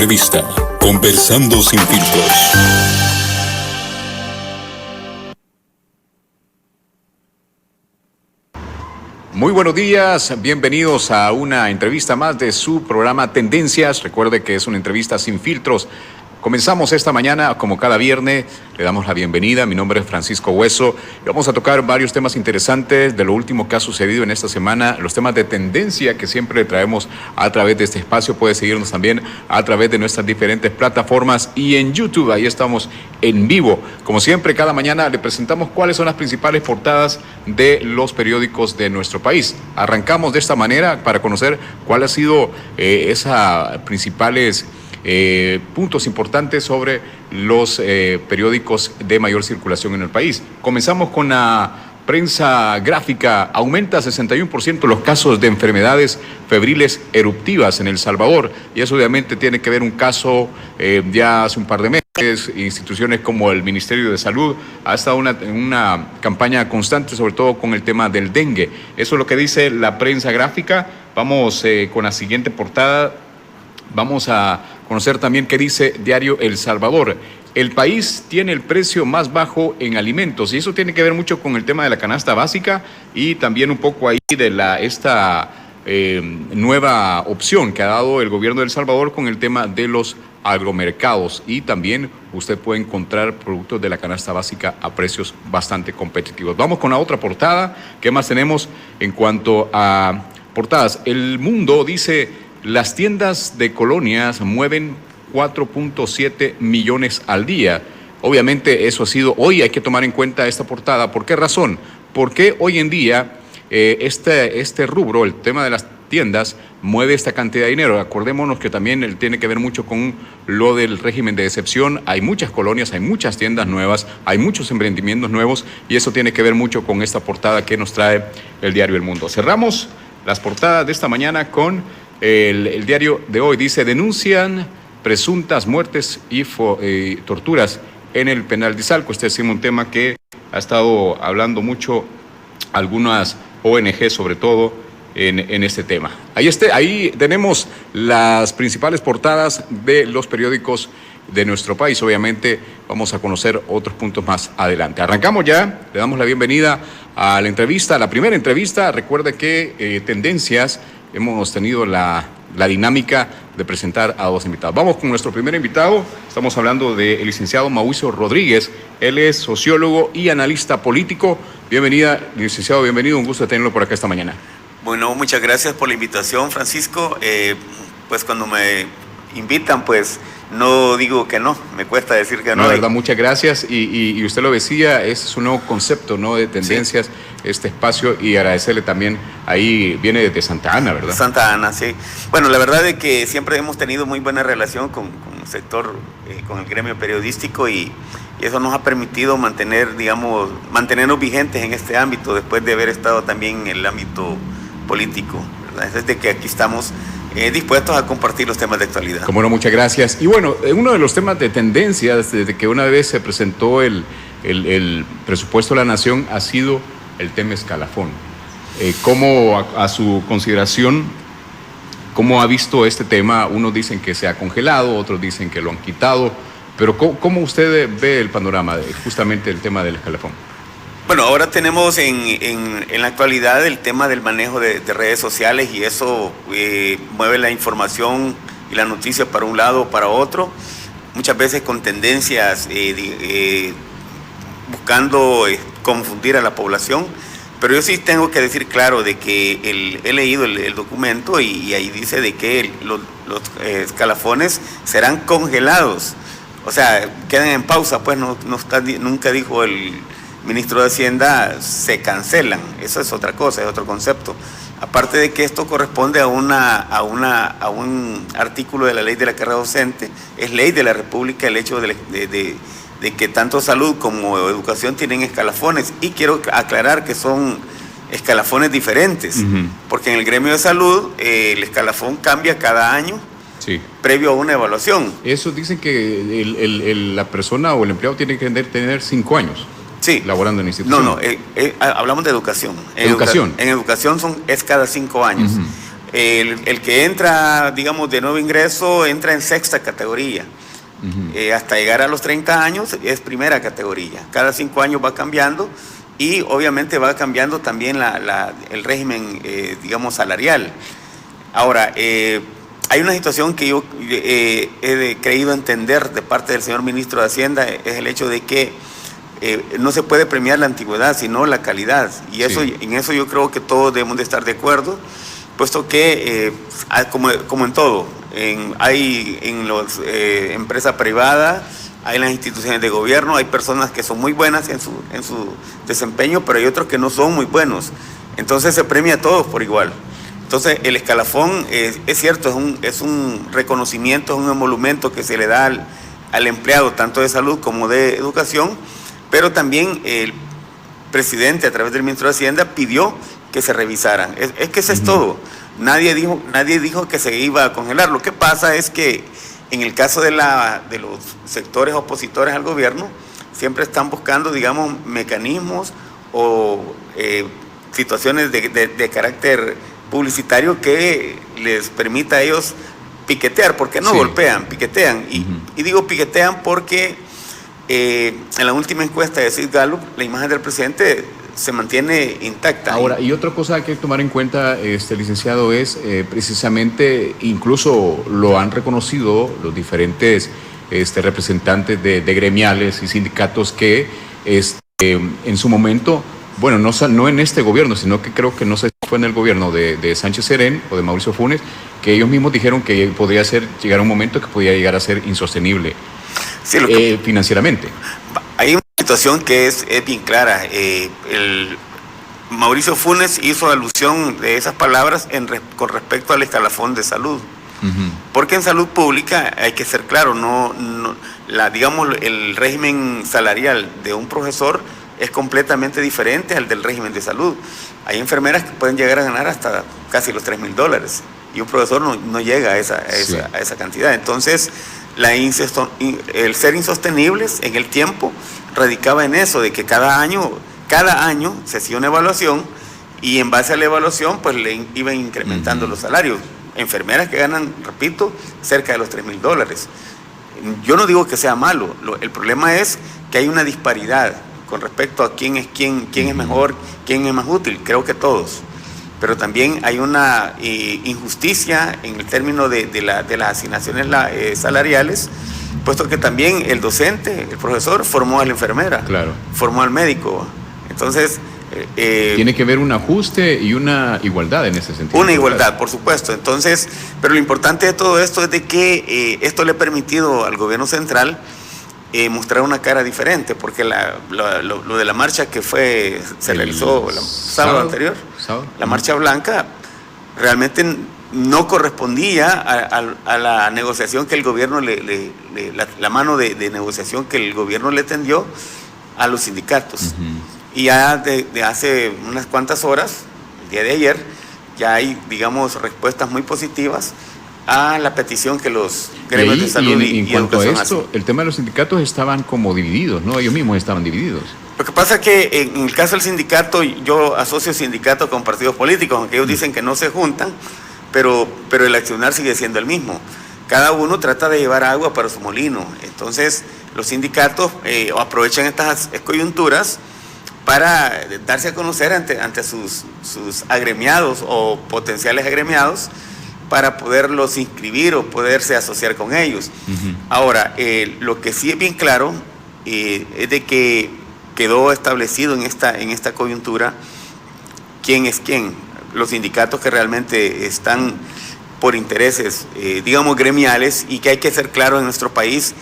entrevista. Conversando sin filtros. Muy buenos días, bienvenidos a una entrevista más de su programa Tendencias. Recuerde que es una entrevista sin filtros. Comenzamos esta mañana, como cada viernes, le damos la bienvenida. Mi nombre es Francisco Hueso y vamos a tocar varios temas interesantes de lo último que ha sucedido en esta semana, los temas de tendencia que siempre le traemos a través de este espacio. Puede seguirnos también a través de nuestras diferentes plataformas y en YouTube, ahí estamos en vivo. Como siempre, cada mañana le presentamos cuáles son las principales portadas de los periódicos de nuestro país. Arrancamos de esta manera para conocer cuál ha sido esas principales puntos importantes sobre los periódicos de mayor circulación en el país. Comenzamos con la prensa gráfica. Aumenta 61% los casos de enfermedades febriles eruptivas en El Salvador, y eso obviamente tiene que ver un caso ya hace un par de meses. Instituciones como el Ministerio de Salud ha estado en una campaña constante, sobre todo con el tema del dengue. Eso es lo que dice la prensa gráfica. Vamos con la siguiente portada. Vamos a conocer también qué dice Diario El Salvador. El país tiene el precio más bajo en alimentos, y eso tiene que ver mucho con el tema de la canasta básica y también un poco ahí de esta nueva opción que ha dado el gobierno de El Salvador con el tema de los agromercados, y también usted puede encontrar productos de la canasta básica a precios bastante competitivos. Vamos con la otra portada. ¿Qué más tenemos en cuanto a portadas? El Mundo dice: las tiendas de colonias mueven 4.7 millones al día. Obviamente eso ha sido, hoy hay que tomar en cuenta esta portada. ¿Por qué razón? Porque hoy en día este rubro, el tema de las tiendas, mueve esta cantidad de dinero. Acordémonos que también él tiene que ver mucho con lo del régimen de excepción. Hay muchas colonias, hay muchas tiendas nuevas, hay muchos emprendimientos nuevos, y eso tiene que ver mucho con esta portada que nos trae el diario El Mundo. Cerramos las portadas de esta mañana con el diario de hoy. Dice: denuncian presuntas muertes y torturas en el penal de Izalco. Este es un tema que ha estado hablando mucho algunas ONG, sobre todo en este tema. Ahí tenemos las principales portadas de los periódicos de nuestro país. Obviamente vamos a conocer otros puntos más adelante. Arrancamos ya, le damos la bienvenida a la entrevista, a la primera entrevista. Recuerde que Tendencias hemos tenido la dinámica de presentar a dos invitados. Vamos con nuestro primer invitado. Estamos hablando del licenciado Mauricio Rodríguez. Él es sociólogo y analista político. Bienvenida, licenciado, bienvenido. Un gusto tenerlo por acá esta mañana. Bueno, muchas gracias por la invitación, Francisco. Pues cuando me invitan, pues no digo que no, me cuesta decir que no. La verdad, muchas gracias. Y usted lo decía, es un nuevo concepto, ¿no?, de Tendencias, sí, este espacio, y agradecerle también. Ahí viene desde Santa Ana, ¿verdad? Santa Ana, sí. Bueno, la verdad es que siempre hemos tenido muy buena relación con el sector, con el gremio periodístico, y eso nos ha permitido mantenernos vigentes en este ámbito, después de haber estado también en el ámbito político, ¿verdad? Es desde que aquí estamos dispuestos a compartir los temas de actualidad. Como no, muchas gracias. Y bueno, uno de los temas de Tendencias, desde que una vez se presentó el presupuesto de la Nación, ha sido el tema escalafón. ¿Cómo, a su consideración, cómo ha visto este tema? Unos dicen que se ha congelado, otros dicen que lo han quitado, pero ¿cómo usted ve el panorama de justamente el tema del escalafón? Bueno, ahora tenemos en la actualidad el tema del manejo de redes sociales, y eso mueve la información y la noticia para un lado o para otro, muchas veces con tendencias buscando confundir a la población. Pero yo sí tengo que decir claro de que he leído el documento, y ahí dice de que los escalafones serán congelados, o sea, quedan en pausa, pues nunca dijo el ministro de Hacienda se cancelan. Eso es otra cosa, es otro concepto. Aparte de que esto corresponde a un artículo de la ley de la carrera docente, es ley de la República el hecho de que tanto salud como educación tienen escalafones, y quiero aclarar que son escalafones diferentes, porque en el gremio de salud el escalafón cambia cada año, sí, previo a una evaluación. Eso dicen que la persona o el empleado tiene que tener 5 años. Sí. Laborando en institución. No, hablamos de educación. ¿Educación? En educación es cada 5 años. El que entra, digamos, de nuevo ingreso, entra en sexta categoría. Hasta llegar a los 30 años es primera categoría. Cada 5 años va cambiando y obviamente va cambiando también el régimen, digamos, salarial. Ahora, hay una situación que yo he creído entender de parte del señor ministro de Hacienda, es el hecho de que no se puede premiar la antigüedad, sino la calidad. Y eso, sí, en eso yo creo que todos debemos de estar de acuerdo, puesto que, como en todo, hay en las empresas privadas, hay en las instituciones de gobierno, hay personas que son muy buenas en su desempeño, pero hay otros que no son muy buenos. Entonces se premia a todos por igual. Entonces el escalafón es cierto, es un reconocimiento, es un emolumento que se le da al empleado, tanto de salud como de educación, pero también el presidente, a través del ministro de Hacienda, pidió que se revisaran. Es que eso es todo. Nadie dijo que se iba a congelar. Lo que pasa es que en el caso de los sectores opositores al gobierno, siempre están buscando, digamos, mecanismos o situaciones de carácter publicitario que les permita a ellos piquetear, porque no sí, golpean, piquetean. Y digo piquetean porque en la última encuesta de Sid Gallup, la imagen del presidente se mantiene intacta. Ahora, y otra cosa que hay que tomar en cuenta, licenciado, es precisamente, incluso lo han reconocido los diferentes representantes de gremiales y sindicatos que en su momento, bueno, no en este gobierno, sino que creo que no sé si fue en el gobierno de Sánchez Serén o de Mauricio Funes, que ellos mismos dijeron que podría llegar un momento que podía llegar a ser insostenible, sí, financieramente. Hay una situación que es bien clara. Mauricio Funes hizo alusión de esas palabras con respecto al escalafón de salud. Porque en salud pública, hay que ser claro, digamos, el régimen salarial de un profesor es completamente diferente al del régimen de salud. Hay enfermeras que pueden llegar a ganar hasta casi los $3,000 y un profesor no llega a esa cantidad. Entonces, el ser insostenibles en el tiempo radicaba en eso, de que cada año se hacía una evaluación y en base a la evaluación pues le iban incrementando los salarios. Enfermeras que ganan, repito, cerca de los $3,000. Yo no digo que sea malo, el problema es que hay una disparidad con respecto a quién es mejor, quién es más útil. Creo que todos. Pero también hay una injusticia en el término de las asignaciones salariales, puesto que también el docente, el profesor, formó a la enfermera, claro, formó al médico. Entonces, tiene que haber un ajuste y una igualdad en ese sentido. Una igualdad, por supuesto. Entonces, pero lo importante de todo esto es de que esto le ha permitido al gobierno central mostrar una cara diferente, porque lo de la marcha que se realizó el sábado anterior, la marcha blanca, realmente no correspondía a la negociación que el gobierno la mano de negociación que el gobierno le tendió a los sindicatos. Y ya de hace unas cuantas horas, el día de ayer, ya hay, digamos, respuestas muy positivas a la petición que los gremios de salud y cuanto a esto, el tema de los sindicatos estaban como divididos, ¿no? Ellos mismos estaban divididos. Lo que pasa es que en el caso del sindicato, yo asocio sindicatos con partidos políticos, aunque ellos dicen que no se juntan, pero el accionar sigue siendo el mismo. Cada uno trata de llevar agua para su molino. Entonces, los sindicatos aprovechan estas coyunturas para darse a conocer ante sus agremiados o potenciales agremiados, para poderlos inscribir o poderse asociar con ellos. Ahora, lo que sí es bien claro es de que quedó establecido en esta coyuntura quién es quién. Los sindicatos que realmente están por intereses, digamos, gremiales, y que hay que ser claro en nuestro país,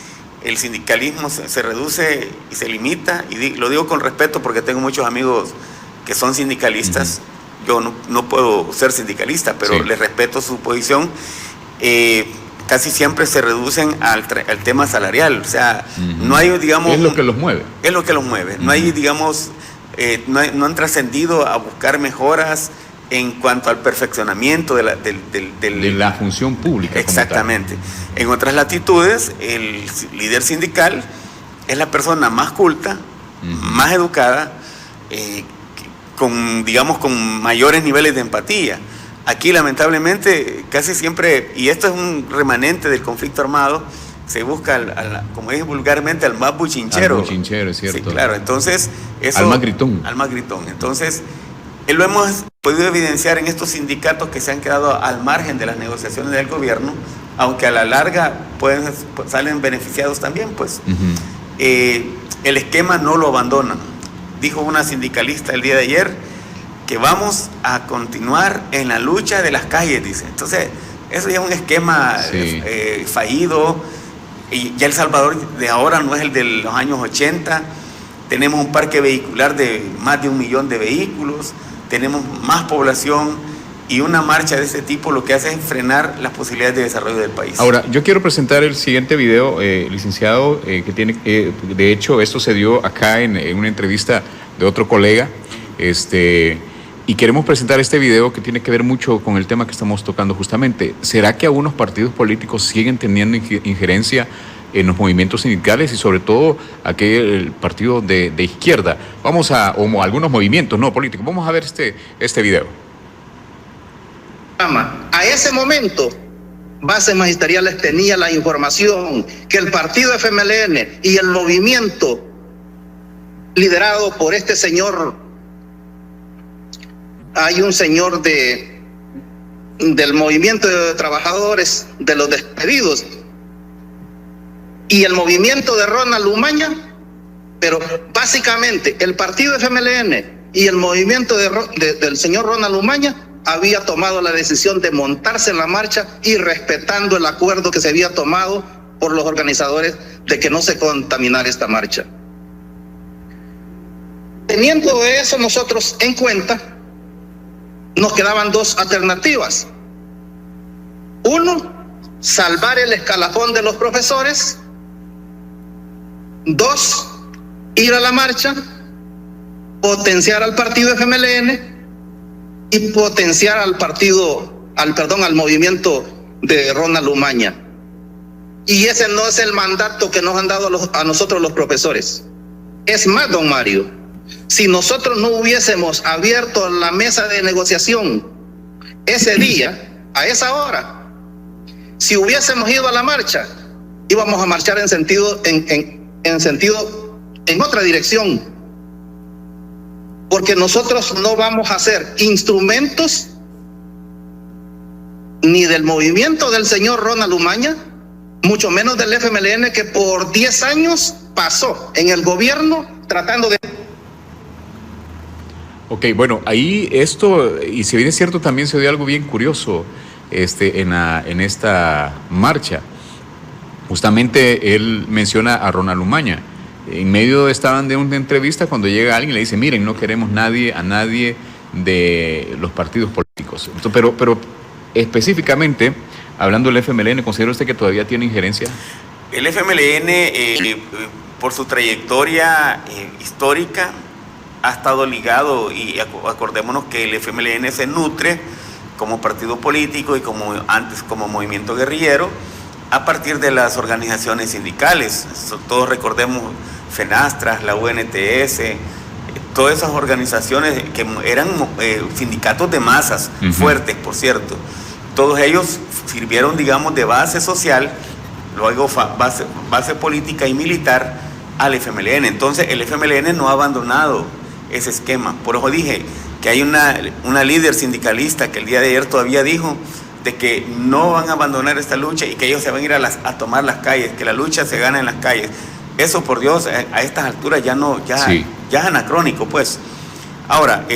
el sindicalismo se reduce y se limita, y lo digo con respeto porque tengo muchos amigos que son sindicalistas. Yo no puedo ser sindicalista, pero sí, les respeto su posición. Casi siempre se reducen al tema salarial. O sea, no hay, digamos... Es lo que los mueve. Es lo que los mueve. No hay, digamos, no han trascendido a buscar mejoras en cuanto al perfeccionamiento de la función pública. Exactamente. En otras latitudes, el líder sindical es la persona más culta, más educada, con mayores niveles de empatía. Aquí lamentablemente casi siempre, y esto es un remanente del conflicto armado, se busca, como dije vulgarmente, al más buchinchero. Al buchinchero, es cierto. Sí, claro, entonces eso... Al más gritón. Al más gritón. Entonces, lo hemos podido evidenciar en estos sindicatos que se han quedado al margen de las negociaciones del gobierno, aunque a la larga salen beneficiados también, pues. El esquema no lo abandonan. Dijo una sindicalista el día de ayer que vamos a continuar en la lucha de las calles, dice. Entonces, eso ya es un esquema fallido. Y ya El Salvador de ahora no es el de los años 80. Tenemos un parque vehicular de más de 1 millón de vehículos, tenemos más población, y una marcha de este tipo lo que hace es frenar las posibilidades de desarrollo del país. Ahora, yo quiero presentar el siguiente video, licenciado, que tiene, de hecho, esto se dio acá en una entrevista de otro colega, y queremos presentar este video que tiene que ver mucho con el tema que estamos tocando justamente. ¿Será que algunos partidos políticos siguen teniendo injerencia en los movimientos sindicales y sobre todo aquel partido de izquierda? Vamos a, o algunos movimientos no políticos, vamos a ver este video. A ese momento, Bases Magisteriales tenía la información que el partido FMLN y el movimiento liderado por este señor, hay un señor del movimiento de trabajadores de los despedidos y el movimiento de Ronald Umaña, pero básicamente el partido FMLN y el movimiento del señor Ronald Umaña había tomado la decisión de montarse en la marcha y respetando el acuerdo que se había tomado por los organizadores de que no se contaminara esta marcha. Teniendo eso nosotros en cuenta, nos quedaban 2 alternativas. 1, salvar el escalafón de los profesores. 2, ir a la marcha, potenciar al partido FMLN y potenciar al movimiento de Ronald Umaña. Y ese no es el mandato que nos han dado a nosotros los profesores. Es más, don Mario, si nosotros no hubiésemos abierto la mesa de negociación ese día, a esa hora, si hubiésemos ido a la marcha, íbamos a marchar en otra dirección. Porque nosotros no vamos a ser instrumentos ni del movimiento del señor Ronald Umaña, mucho menos del FMLN, que por 10 años pasó en el gobierno tratando de... Ok, bueno, ahí esto, y si bien es cierto, también se dio algo bien curioso en esta marcha. Justamente él menciona a Ronald Umaña. En medio estaban de una entrevista cuando llega alguien y le dice, miren, no queremos a nadie de los partidos políticos. Entonces, pero específicamente, hablando del FMLN, ¿considera usted que todavía tiene injerencia? El FMLN, por su trayectoria histórica, ha estado ligado, y acordémonos que el FMLN se nutre como partido político y antes como movimiento guerrillero, a partir de las organizaciones sindicales. Todos recordemos FENASTRAS, la UNTS, todas esas organizaciones que eran sindicatos de masas, fuertes, por cierto. Todos ellos sirvieron, digamos, de base social, luego base política y militar al FMLN. Entonces, el FMLN no ha abandonado ese esquema. Por eso dije que hay una líder sindicalista que el día de ayer todavía dijo de que no van a abandonar esta lucha y que ellos se van a ir a tomar las calles, que la lucha se gana en las calles. Eso, por Dios, a estas alturas ya es anacrónico, pues. Ahora,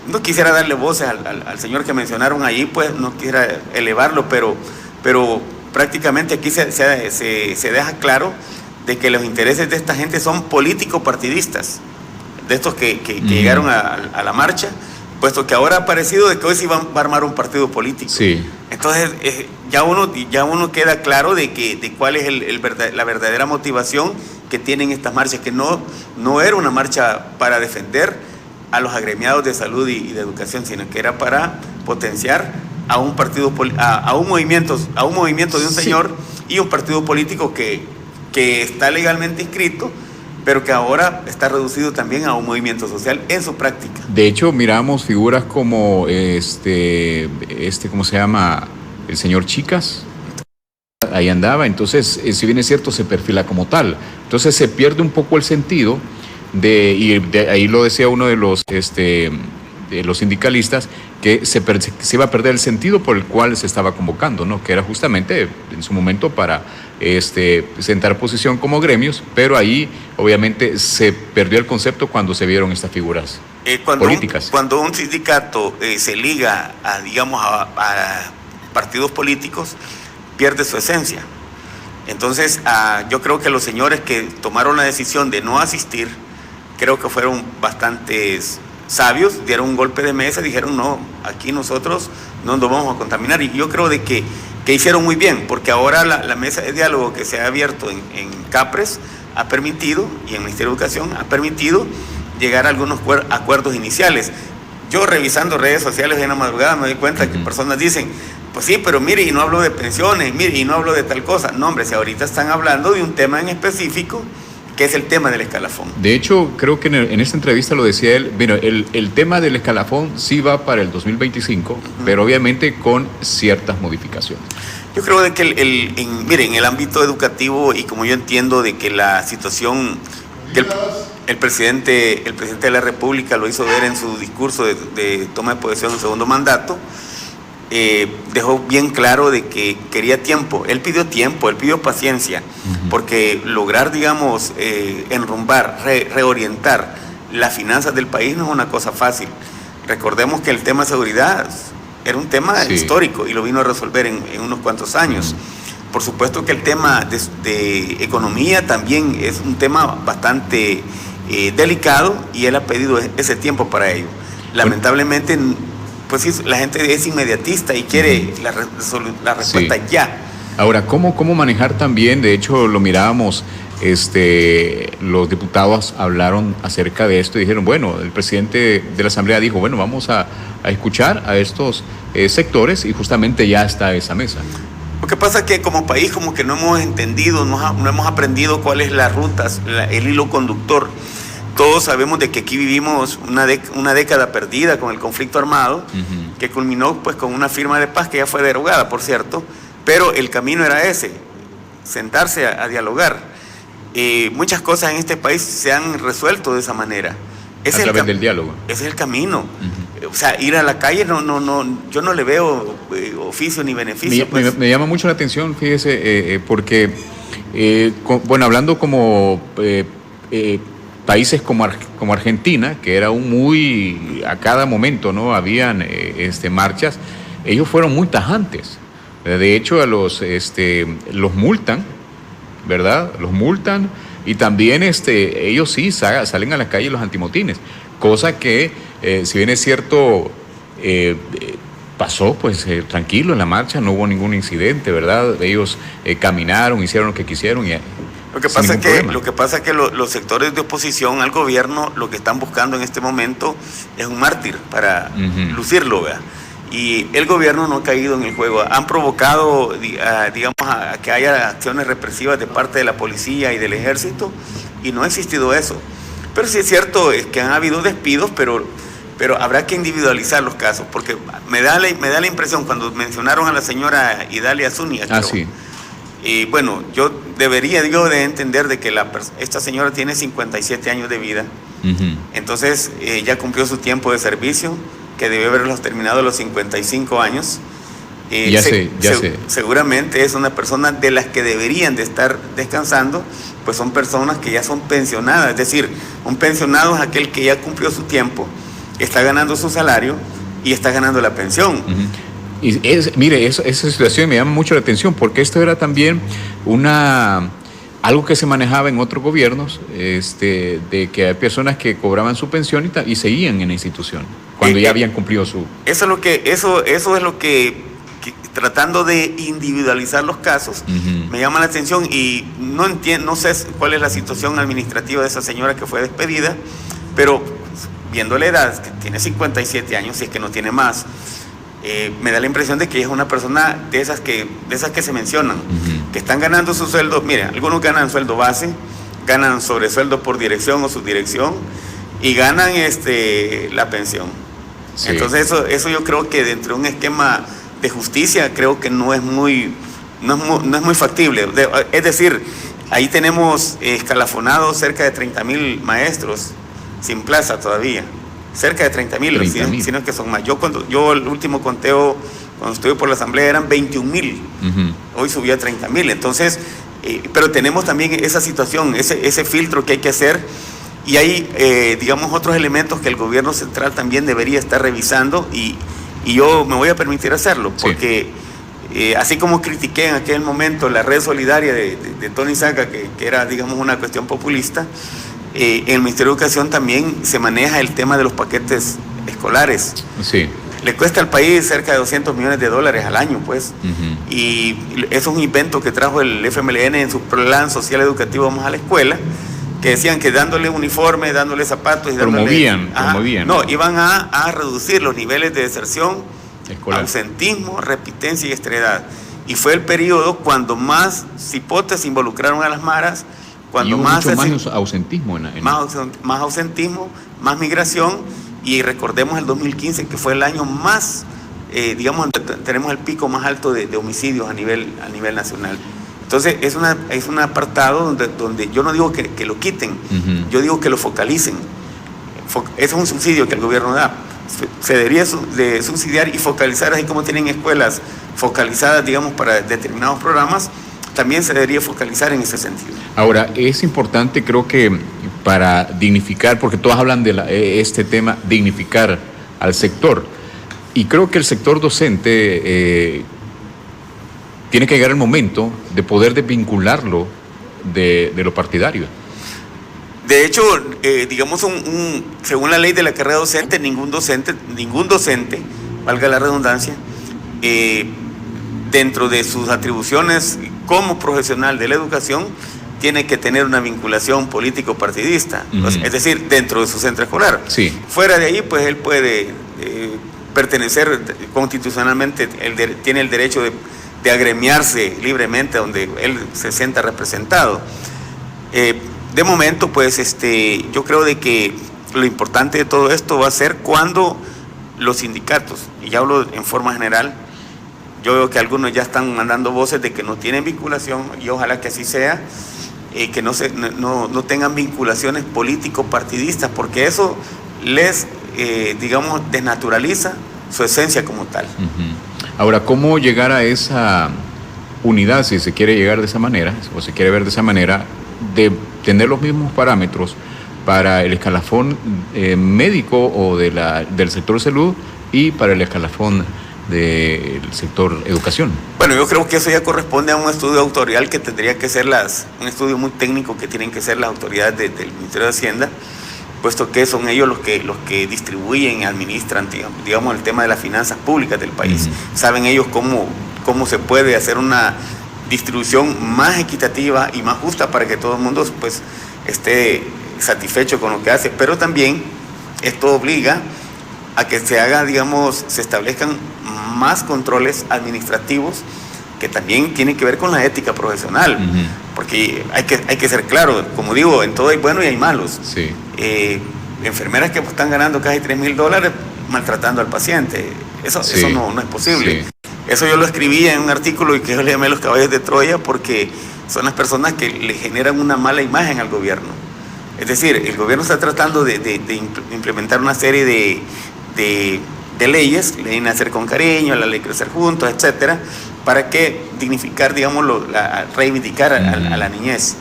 no quisiera darle voces al señor que mencionaron ahí, pues no quisiera elevarlo, pero prácticamente aquí se deja claro de que los intereses de esta gente son político-partidistas, de estos que llegaron a la marcha, puesto que ahora ha parecido de que hoy sí va a armar un partido político. Sí. Entonces, ya uno queda claro de cuál es la verdadera motivación que tienen estas marchas, que no era una marcha para defender a los agremiados de salud y de educación, sino que era para potenciar a un partido, a un movimiento de un señor y un partido político que está legalmente inscrito pero que ahora está reducido también a un movimiento social en su práctica. De hecho, miramos figuras como ¿cómo se llama? El señor Chicas. Ahí andaba, entonces, si bien es cierto, se perfila como tal. Entonces se pierde un poco el sentido ahí lo decía uno de los sindicalistas, que se iba a perder el sentido por el cual se estaba convocando, ¿no? Que era justamente en su momento para sentar posición como gremios, pero ahí obviamente se perdió el concepto cuando se vieron estas figuras políticas. Cuando un sindicato se liga a partidos políticos, pierde su esencia. Entonces, yo creo que los señores que tomaron la decisión de no asistir, creo que fueron bastante sabios, dieron un golpe de mesa, dijeron, no, aquí nosotros no nos vamos a contaminar. Y yo creo de que hicieron muy bien, porque ahora la mesa de diálogo que se ha abierto en CAPRES ha permitido, y en el Ministerio de Educación ha permitido llegar a algunos acuerdos iniciales. Yo revisando redes sociales en la madrugada me doy cuenta que personas dicen, pues sí, pero mire, y no hablo de pensiones, mire, y no hablo de tal cosa. No, hombre, si ahorita están hablando de un tema en específico, que es el tema del escalafón. De hecho, creo que en esta entrevista lo decía él, bueno, el tema del escalafón sí va para el 2025, pero obviamente con ciertas modificaciones. Yo creo de que en el ámbito educativo, y como yo entiendo de que la situación que el presidente de la República lo hizo ver en su discurso de toma de posesión en segundo mandato, dejó bien claro de que quería tiempo. Él pidió paciencia, porque lograr, enrumbar, reorientar las finanzas del país no es una cosa fácil. Recordemos que el tema de seguridad era un tema histórico y lo vino a resolver en unos cuantos años. Por supuesto que el tema de economía también es un tema bastante delicado, y él ha pedido ese tiempo para ello. Lamentablemente, pues sí, la gente es inmediatista y quiere la respuesta ya. Ahora, ¿cómo manejar también? De hecho, lo mirábamos, los diputados hablaron acerca de esto y dijeron, bueno, el presidente de la Asamblea dijo, bueno, vamos a escuchar a estos sectores, y justamente ya está esa mesa. Lo que pasa es que como país como que no hemos entendido, no hemos aprendido cuál es la ruta, el hilo conductor. Todos sabemos de que aquí vivimos una década perdida con el conflicto armado, que culminó pues con una firma de paz que ya fue derogada, por cierto, pero el camino era ese, sentarse a dialogar. Muchas cosas en este país se han resuelto de esa manera. A través del diálogo. Ese es el camino. O sea, ir a la calle, yo no le veo oficio ni beneficio. Me llama mucho la atención, fíjese, porque, hablando como países como Argentina, que era a cada momento, ¿no? Habían marchas, ellos fueron muy tajantes. De hecho, los multan, ¿verdad? Los multan, y también ellos sí salen a la calle los antimotines, cosa que, si bien es cierto, pasó pues tranquilo en la marcha, no hubo ningún incidente, ¿verdad? Ellos caminaron, hicieron lo que quisieron y Lo que pasa es que los sectores de oposición al gobierno lo que están buscando en este momento es un mártir para lucirlo, ¿verdad? Y el gobierno no ha caído en el juego. Han provocado, a que haya acciones represivas de parte de la policía y del ejército, y no ha existido eso. Pero sí es cierto que han habido despidos, pero habrá que individualizar los casos, porque me da la impresión, cuando mencionaron a la señora Idalia Zúñiga, sí. Y bueno, yo debería de entender de que esta señora tiene 57 años de vida, entonces ya cumplió su tiempo de servicio, que debe haberlos terminado a los 55 años. Seguramente es una persona de las que deberían de estar descansando, pues son personas que ya son pensionadas, es decir, un pensionado es aquel que ya cumplió su tiempo, está ganando su salario y está ganando la pensión. Y mire, esa situación me llama mucho la atención, porque esto era también algo que se manejaba en otros gobiernos, de que hay personas que cobraban su pensión y seguían en la institución cuando ya habían cumplido su... Eso es lo que tratando de individualizar los casos, me llama la atención, y no sé cuál es la situación administrativa de esa señora que fue despedida, pero viendo la edad, que tiene 57 años, si es que no tiene más, me da la impresión de que es una persona de esas que se mencionan, que están ganando su sueldo. Mire, algunos ganan sueldo base, ganan sobresueldo por dirección o subdirección y ganan la pensión. Sí. Entonces eso yo creo que dentro de un esquema de justicia creo que no es muy factible. Es decir, ahí tenemos escalafonados cerca de 30,000 maestros sin plaza todavía. Cerca de 30,000, sino que son más. Yo el último conteo, cuando estuve por la asamblea, eran 21,000. Hoy subió a 30,000. Entonces, pero tenemos también esa situación, ese filtro que hay que hacer. Y hay, digamos, otros elementos que el gobierno central también debería estar revisando y yo me voy a permitir hacerlo, porque así como critiqué en aquel momento la red solidaria de Tony Saca, que era, digamos, una cuestión populista, en el Ministerio de Educación también se maneja el tema de los paquetes escolares. Sí. Le cuesta al país cerca de $200 millones al año, pues. Y eso es un invento que trajo el FMLN en su plan social educativo Vamos a la Escuela, que decían que dándole uniforme, dándole zapatos y promovían. No, iban a reducir los niveles de deserción, escolar, ausentismo, repitencia y estredad. Y fue el periodo cuando más cipotes involucraron a las maras, cuando más ausentismo. Más ausentismo, más migración, y recordemos el 2015, que fue el año más, digamos, tenemos el pico más alto de homicidios a nivel nacional. Entonces es un apartado donde yo no digo que lo quiten, yo digo que lo focalicen. Ese es un subsidio que el gobierno da. Se debería de subsidiar y focalizar, así como tienen escuelas focalizadas, digamos, para determinados programas, también se debería focalizar en ese sentido. Ahora, es importante, creo que para dignificar, porque todos hablan de este tema, dignificar al sector, y creo que el sector docente tiene que llegar el momento de poder desvincularlo de lo partidario. De hecho, digamos, según la ley de la carrera docente, ningún docente, valga la redundancia, dentro de sus atribuciones como profesional de la educación, tiene que tener una vinculación político-partidista, es decir, dentro de su centro escolar. Sí. Fuera de ahí, pues él puede pertenecer constitucionalmente, tiene el derecho de agremiarse libremente donde él se sienta representado. De momento, pues, yo creo de que lo importante de todo esto va a ser cuando los sindicatos, y ya hablo en forma general, yo veo que algunos ya están mandando voces de que no tienen vinculación, y ojalá que así sea, que no tengan vinculaciones político-partidistas, porque eso les, digamos, desnaturaliza su esencia como tal. Ahora, ¿cómo llegar a esa unidad, si se quiere llegar de esa manera, o se quiere ver de esa manera, de tener los mismos parámetros para el escalafón médico o del sector salud y para el escalafón del sector educación? Bueno, yo creo que eso ya corresponde a un estudio autorial que tendría que ser un estudio muy técnico que tienen que ser las autoridades del Ministerio de Hacienda, puesto que son ellos los que distribuyen y administran, digamos, el tema de las finanzas públicas del país. Saben ellos cómo se puede hacer una distribución más equitativa y más justa para que todo el mundo, pues, esté satisfecho con lo que hace, pero también esto obliga a que se haga, digamos, se establezcan más controles administrativos que también tienen que ver con la ética profesional, porque hay que ser claro, como digo, en todo hay buenos y hay malos. Sí. Enfermeras que están ganando casi $3,000 maltratando al paciente, eso no es posible. Sí. Eso yo lo escribí en un artículo y que yo le llamé Los Caballos de Troya, porque son las personas que le generan una mala imagen al gobierno. Es decir, el gobierno está tratando de implementar una serie de leyes, ley Nacer con Cariño, la ley Crecer Juntos, etcétera, para que dignificar, digamos, reivindicar a la niñez.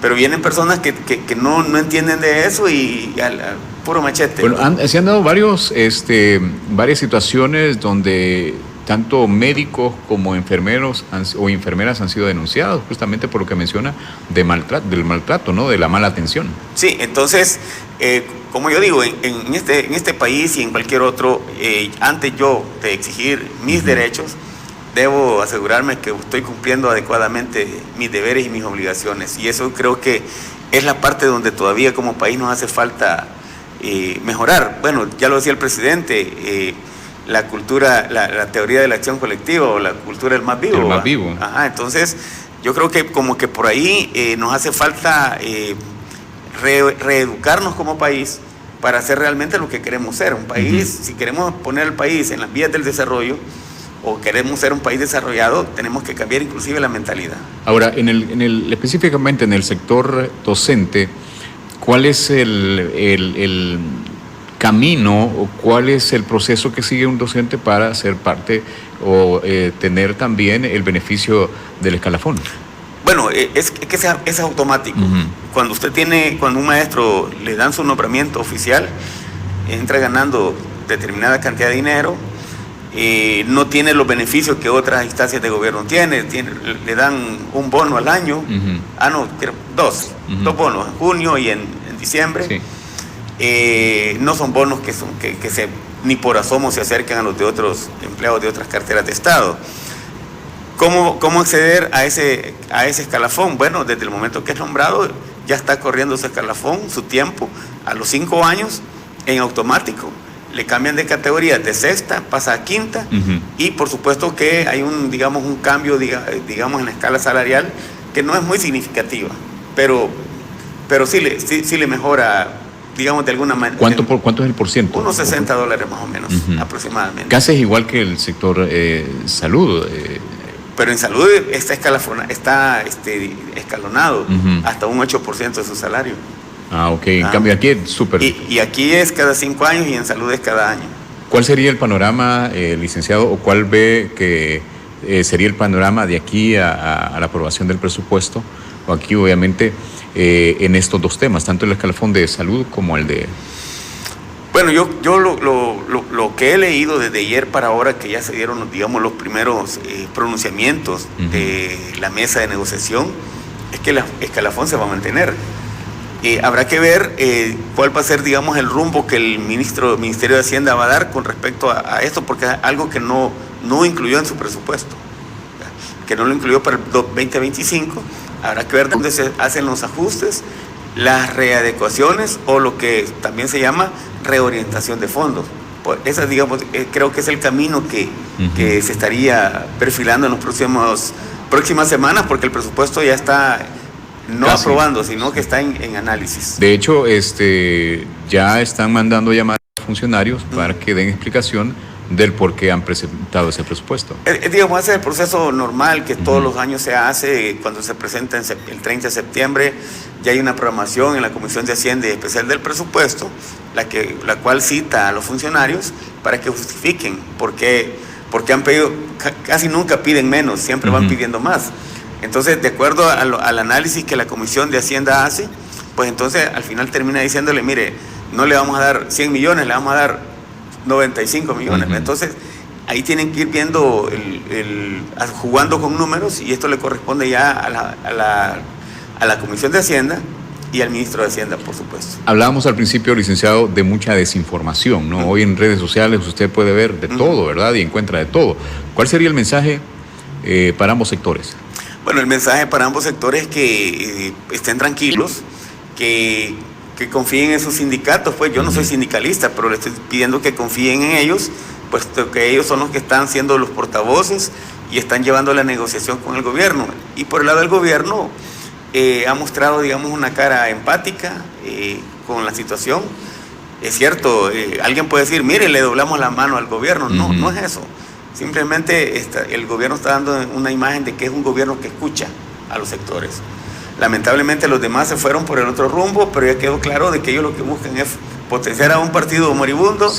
Pero vienen personas que no entienden de eso y al puro machete. Bueno, se han dado varias situaciones donde tanto médicos como enfermeros o enfermeras han sido denunciados justamente por lo que menciona del maltrato, ¿no? De la mala atención. Sí, entonces, como yo digo, en este país y en cualquier otro, antes yo de exigir mis derechos, debo asegurarme que estoy cumpliendo adecuadamente mis deberes y mis obligaciones. Y eso creo que es la parte donde todavía como país nos hace falta mejorar. Bueno, ya lo decía el presidente, la cultura, la teoría de la acción colectiva o la cultura del más vivo. El más vivo. Ajá, entonces yo creo que como que por ahí nos hace falta reeducarnos como país para hacer realmente lo que queremos ser. Un país, si queremos poner al país en las vías del desarrollo o queremos ser un país desarrollado, tenemos que cambiar inclusive la mentalidad. Ahora, específicamente en el sector docente, ¿cuál es el camino o cuál es el proceso que sigue un docente para ser parte o tener también el beneficio del escalafón? Bueno, es automático. Cuando un maestro le dan su nombramiento oficial, entra ganando determinada cantidad de dinero, no tiene los beneficios que otras instancias de gobierno tienen, le dan un bono al año, dos bonos, en junio y en diciembre. Sí. No son bonos que ni por asomo se acercan a los de otros empleados de otras carteras de Estado. ¿Cómo acceder a ese escalafón? Bueno, desde el momento que es nombrado, ya está corriendo ese escalafón, su tiempo, a los 5 años, en automático. Le cambian de categoría de sexta, pasa a quinta, y por supuesto que hay un cambio, digamos, en la escala salarial, que no es muy significativa, pero sí le mejora, digamos, de alguna manera. ¿Cuánto es el porciento? Unos $60 más o menos, aproximadamente. Casi es igual que el sector salud. Pero en salud está escalonado hasta un 8% de su salario. Ok. En cambio aquí es súper. Y aquí es cada 5 años y en salud es cada año. ¿Cuál sería el panorama, licenciado, o cuál ve que sería el panorama de aquí a la aprobación del presupuesto? O aquí, obviamente, en estos dos temas, tanto el escalafón de salud como el de... Bueno, yo lo que he leído desde ayer para ahora, que ya se dieron, digamos, los primeros pronunciamientos de la mesa de negociación, es que el escalafón se va a mantener. Habrá que ver cuál va a ser, digamos, el rumbo que el Ministerio de Hacienda va a dar con respecto a esto, porque es algo que no incluyó en su presupuesto, que no lo incluyó para el 2025. Habrá que ver dónde se hacen los ajustes, las readecuaciones o lo que también se llama reorientación de fondos. Pues esa, digamos, creo que es el camino que se estaría perfilando en las próximas semanas, porque el presupuesto ya está no casi aprobando, sino que está en análisis. De hecho, ya están mandando llamar a funcionarios para que den explicación del por qué han presentado ese presupuesto. Digamos, ese es el proceso normal que todos los años se hace cuando se presenta el 30 de septiembre. Ya hay una programación en la Comisión de Hacienda y Especial del Presupuesto, la cual cita a los funcionarios para que justifiquen porque han pedido, casi nunca piden menos, siempre van pidiendo más. Entonces, de acuerdo al análisis que la Comisión de Hacienda hace, pues entonces al final termina diciéndole, mire, no le vamos a dar 100 millones, le vamos a dar 95 millones. Entonces, ahí tienen que ir viendo, jugando con números, y esto le corresponde ya a la Comisión de Hacienda y al Ministro de Hacienda, por supuesto. Hablábamos al principio, licenciado, de mucha desinformación, ¿no? Hoy en redes sociales usted puede ver de todo, ¿verdad? Y encuentra de todo. ¿Cuál sería el mensaje para ambos sectores? Bueno, el mensaje para ambos sectores es que estén tranquilos, que confíen en sus sindicatos. Pues yo no soy sindicalista, pero le estoy pidiendo que confíen en ellos, puesto que ellos son los que están siendo los portavoces y están llevando la negociación con el gobierno. Y por el lado del gobierno ha mostrado, digamos, una cara empática con la situación. Es cierto, alguien puede decir, mire, le doblamos la mano al gobierno. No, no es eso. Simplemente el gobierno está dando una imagen de que es un gobierno que escucha a los sectores. Lamentablemente los demás se fueron por el otro rumbo, pero ya quedó claro de que ellos lo que buscan es potenciar a un partido moribundo,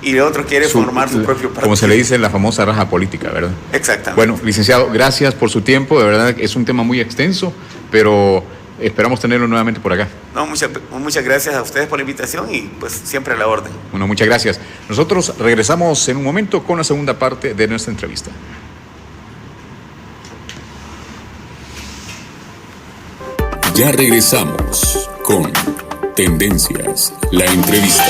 y el otro quiere formar su propio partido. Como se le dice, la famosa raja política, ¿verdad? Exactamente. Bueno, licenciado, gracias por su tiempo. De verdad es un tema muy extenso, pero esperamos tenerlo nuevamente por acá. No, muchas gracias a ustedes por la invitación y pues siempre a la orden. Bueno, muchas gracias. Nosotros regresamos en un momento con la segunda parte de nuestra entrevista. Ya regresamos con Tendencias, la entrevista.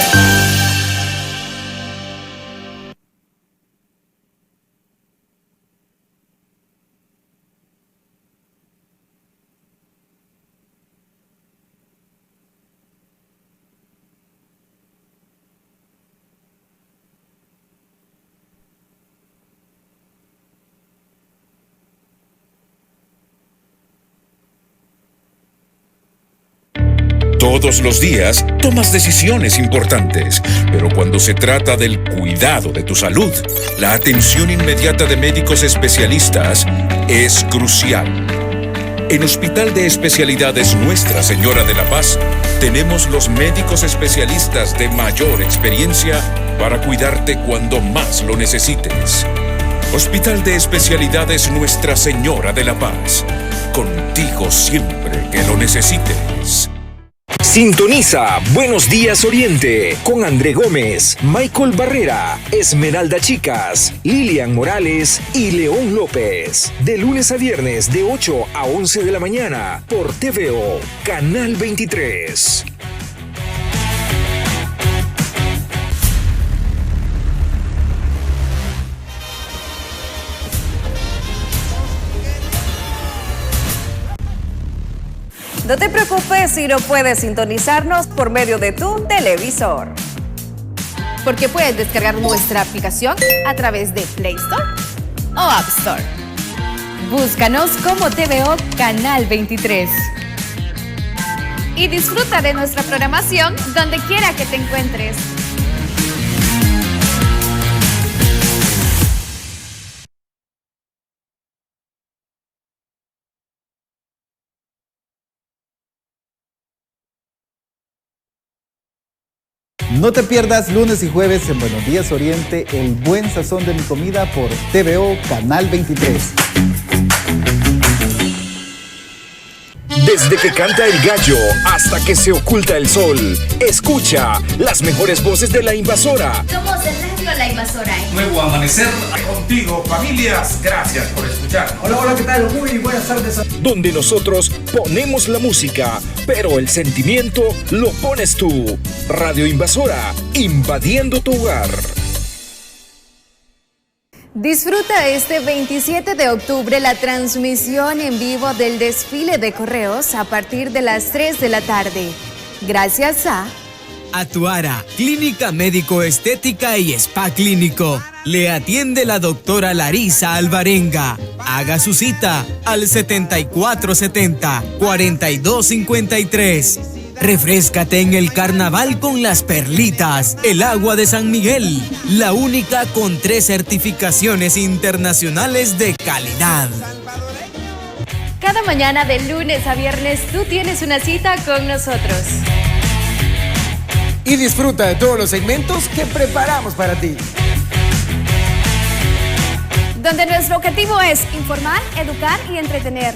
Todos los días tomas decisiones importantes, pero cuando se trata del cuidado de tu salud, la atención inmediata de médicos especialistas es crucial. En Hospital de Especialidades Nuestra Señora de la Paz, tenemos los médicos especialistas de mayor experiencia para cuidarte cuando más lo necesites. Hospital de Especialidades Nuestra Señora de la Paz, contigo siempre que lo necesites. Sintoniza Buenos Días Oriente con André Gómez, Michael Barrera, Esmeralda Chicas, Lilian Morales y León López. De lunes a viernes de 8 a 11 de la mañana por TVO, Canal 23. No te preocupes si no puedes sintonizarnos por medio de tu televisor. Porque puedes descargar nuestra aplicación a través de Play Store o App Store. Búscanos como TVO Canal 23. Y disfruta de nuestra programación donde quiera que te encuentres. No te pierdas lunes y jueves en Buenos Días Oriente, el buen sazón de mi comida por TVO Canal 23. Desde que canta el gallo hasta que se oculta el sol, escucha las mejores voces de La Invasora. Somos el Radio La Invasora. Nuevo amanecer contigo, familias. Gracias por escuchar. Hola, ¿qué tal? Muy buenas tardes. Donde nosotros ponemos la música, pero el sentimiento lo pones tú. Radio Invasora, invadiendo tu hogar. Disfruta este 27 de octubre la transmisión en vivo del desfile de correos a partir de las 3 de la tarde. Gracias a Atuara, Clínica Médico Estética y Spa Clínico. Le atiende la doctora Larisa Alvarenga. Haga su cita al 7470-4253. Refréscate en el carnaval con las perlitas, el agua de San Miguel, la única con 3 certificaciones internacionales de calidad. Cada mañana de lunes a viernes tú tienes una cita con nosotros. Y disfruta de todos los segmentos que preparamos para ti. Donde nuestro objetivo es informar, educar y entretener.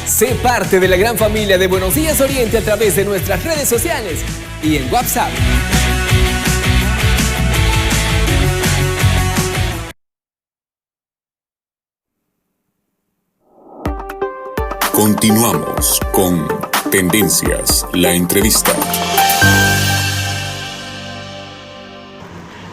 Sé parte de la gran familia de Buenos Días Oriente a través de nuestras redes sociales y en WhatsApp. Continuamos con Tendencias, la entrevista.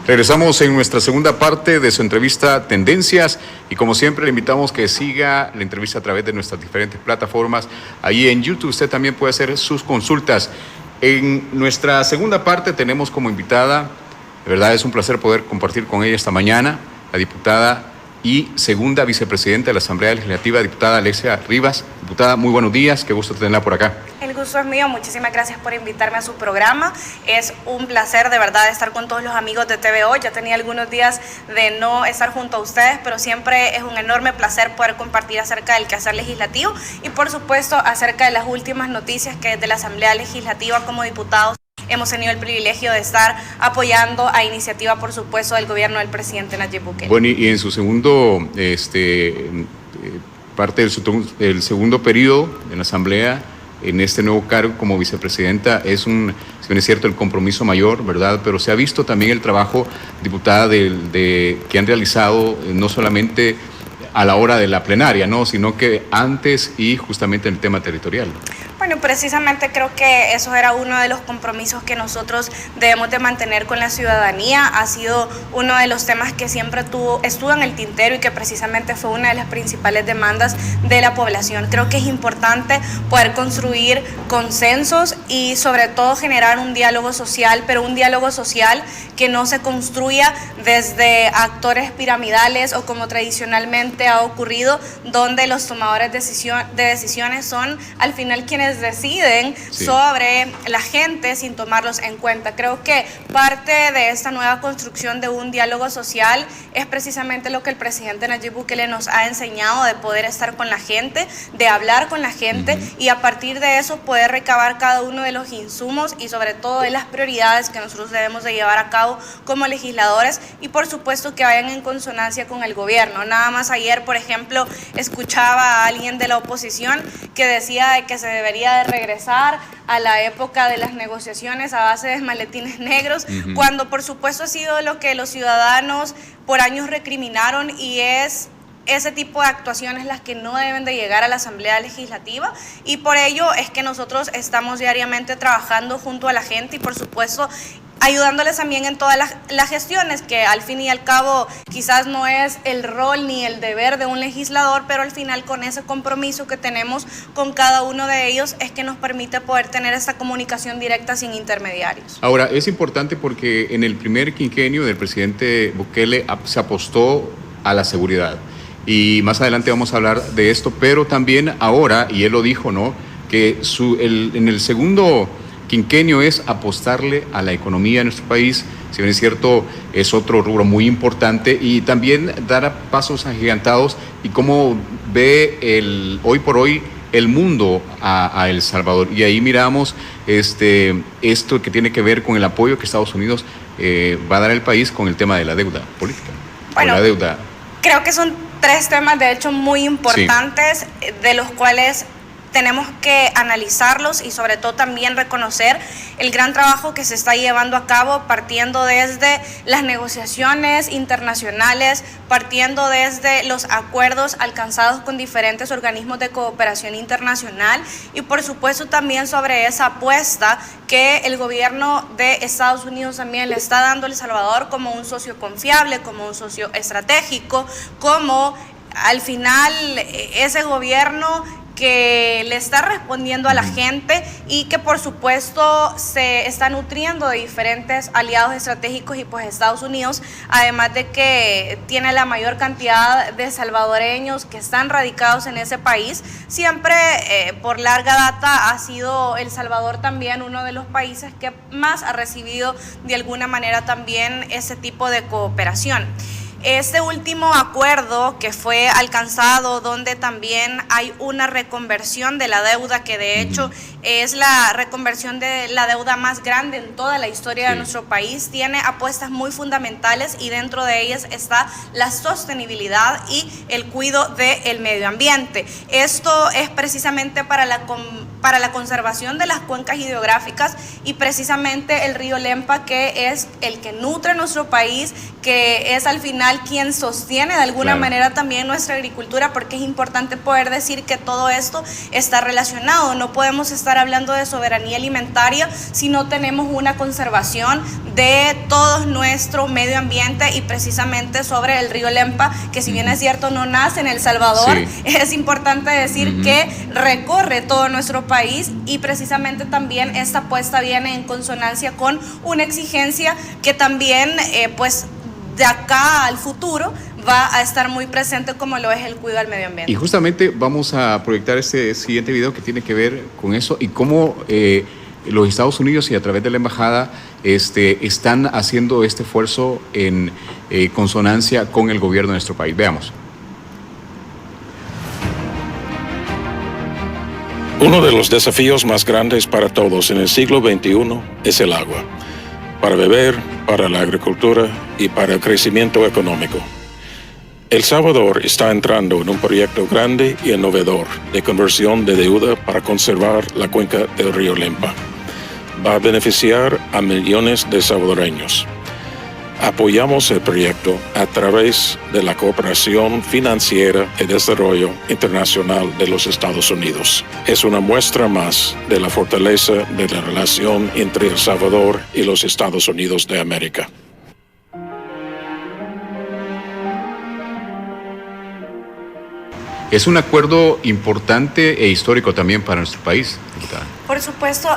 Regresamos en nuestra segunda parte de su entrevista Tendencias y como siempre le invitamos que siga la entrevista a través de nuestras diferentes plataformas. Ahí en YouTube usted también puede hacer sus consultas. En nuestra segunda parte tenemos como invitada, de verdad es un placer poder compartir con ella esta mañana, la diputada y segunda vicepresidenta de la Asamblea Legislativa, diputada Alexia Rivas. Diputada, muy buenos días, qué gusto tenerla por acá. El gusto es mío, muchísimas gracias por invitarme a su programa. Es un placer de verdad estar con todos los amigos de TVO. Ya tenía algunos días de no estar junto a ustedes, pero siempre es un enorme placer poder compartir acerca del quehacer legislativo y por supuesto acerca de las últimas noticias que desde la Asamblea Legislativa como diputados hemos tenido el privilegio de estar apoyando a iniciativa, por supuesto, del gobierno del presidente Nayib Bukele. Bueno, y en su segundo, parte del segundo periodo en la Asamblea, en este nuevo cargo como vicepresidenta, es bien es cierto, el compromiso mayor, ¿verdad? Pero se ha visto también el trabajo, diputada, que han realizado no solamente a la hora de la plenaria, ¿no? Sino que antes y justamente en el tema territorial. Bueno, precisamente creo que eso era uno de los compromisos que nosotros debemos de mantener con la ciudadanía. Ha sido uno de los temas que siempre estuvo en el tintero y que precisamente fue una de las principales demandas de la población. Creo que es importante poder construir consensos y sobre todo generar un diálogo social, pero un diálogo social que no se construya desde actores piramidales o como tradicionalmente ha ocurrido, donde los tomadores de decisiones son al final quienes quienes deciden sobre la gente sin tomarlos en cuenta. Creo que parte de esta nueva construcción de un diálogo social es precisamente lo que el presidente Nayib Bukele nos ha enseñado, de poder estar con la gente, de hablar con la gente y a partir de eso poder recabar cada uno de los insumos y sobre todo de las prioridades que nosotros debemos de llevar a cabo como legisladores y por supuesto que vayan en consonancia con el gobierno. Nada más ayer, por ejemplo, escuchaba a alguien de la oposición que decía de que se debería de regresar a la época de las negociaciones a base de maletines negros, cuando por supuesto ha sido lo que los ciudadanos por años recriminaron y es ese tipo de actuaciones las que no deben de llegar a la Asamblea Legislativa y por ello es que nosotros estamos diariamente trabajando junto a la gente y por supuesto ayudándoles también en todas las gestiones, que al fin y al cabo quizás no es el rol ni el deber de un legislador, pero al final con ese compromiso que tenemos con cada uno de ellos es que nos permite poder tener esta comunicación directa sin intermediarios. Ahora, es importante porque en el primer quinquenio del presidente Bukele se apostó a la seguridad y más adelante vamos a hablar de esto, pero también ahora, y él lo dijo, ¿no?, que en el segundo quinquenio es apostarle a la economía de nuestro país, si bien es cierto, es otro rubro muy importante y también dar pasos agigantados y cómo ve hoy por hoy el mundo a El Salvador. Y ahí miramos esto que tiene que ver con el apoyo que Estados Unidos va a dar al país con el tema de la deuda política. Bueno, la deuda. Creo que son 3 temas de hecho muy importantes de los cuales tenemos que analizarlos y sobre todo también reconocer el gran trabajo que se está llevando a cabo partiendo desde las negociaciones internacionales, partiendo desde los acuerdos alcanzados con diferentes organismos de cooperación internacional y por supuesto también sobre esa apuesta que el gobierno de Estados Unidos también le está dando a El Salvador como un socio confiable, como un socio estratégico, como al final ese gobierno que le está respondiendo a la gente y que por supuesto se está nutriendo de diferentes aliados estratégicos y pues Estados Unidos, además de que tiene la mayor cantidad de salvadoreños que están radicados en ese país, siempre por larga data ha sido El Salvador también uno de los países que más ha recibido de alguna manera también ese tipo de cooperación. Este último acuerdo que fue alcanzado, donde también hay una reconversión de la deuda, que de hecho es la reconversión de la deuda más grande en toda la historia de nuestro país, tiene apuestas muy fundamentales y dentro de ellas está la sostenibilidad y el cuidado del medio ambiente. Esto es precisamente para la conservación de las cuencas hidrográficas y precisamente el río Lempa, que es el que nutre nuestro país, que es al final quien sostiene de alguna manera también nuestra agricultura, porque es importante poder decir que todo esto está relacionado. No podemos estar hablando de soberanía alimentaria si no tenemos una conservación de todo nuestro medio ambiente y precisamente sobre el río Lempa, que si bien es cierto no nace en El Salvador, es importante decir que recorre todo nuestro país y precisamente también esta apuesta viene en consonancia con una exigencia que también pues de acá al futuro va a estar muy presente como lo es el cuidado al medio ambiente. Y justamente vamos a proyectar este siguiente video que tiene que ver con eso y cómo los Estados Unidos y a través de la embajada están haciendo este esfuerzo en consonancia con el gobierno de nuestro país. Veamos. Uno de los desafíos más grandes para todos en el siglo XXI es el agua, para beber, para la agricultura y para el crecimiento económico. El Salvador está entrando en un proyecto grande y innovador de conversión de deuda para conservar la cuenca del río Lempa. Va a beneficiar a millones de salvadoreños. Apoyamos el proyecto a través de la cooperación financiera y desarrollo internacional de los Estados Unidos. Es una muestra más de la fortaleza de la relación entre El Salvador y los Estados Unidos de América. Es un acuerdo importante e histórico también para nuestro país, diputada. Por supuesto,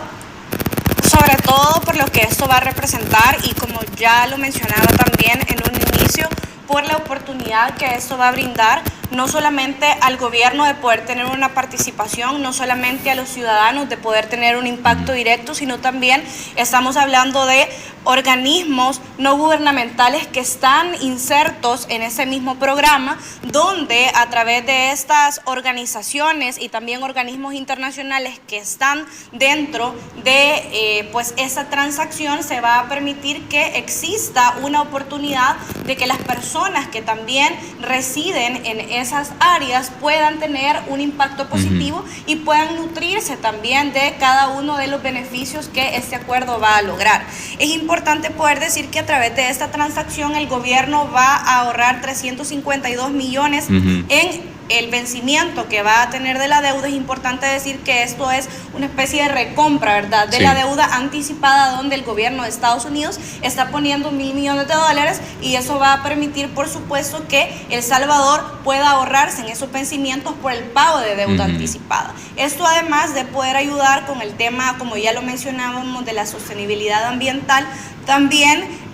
sobre todo por lo que esto va a representar y como ya lo mencionaba también en un inicio, por la oportunidad que esto va a brindar no solamente al gobierno de poder tener una participación, no solamente a los ciudadanos de poder tener un impacto directo, sino también estamos hablando de organismos no gubernamentales que están insertos en ese mismo programa, donde a través de estas organizaciones y también organismos internacionales que están dentro de pues esa transacción, se va a permitir que exista una oportunidad de que las personas que también residen en esas áreas puedan tener un impacto positivo y puedan nutrirse también de cada uno de los beneficios que este acuerdo va a lograr. Es importante poder decir que a través de esta transacción el gobierno va a ahorrar 352 millones en el vencimiento que va a tener de la deuda. Es importante decir que esto es una especie de recompra, ¿verdad?, de la deuda anticipada, donde el gobierno de Estados Unidos está poniendo $1.000 millones y eso va a permitir, por supuesto, que El Salvador pueda ahorrarse en esos vencimientos por el pago de deuda anticipada. Esto, además de poder ayudar con el tema, como ya lo mencionábamos, de la sostenibilidad ambiental, también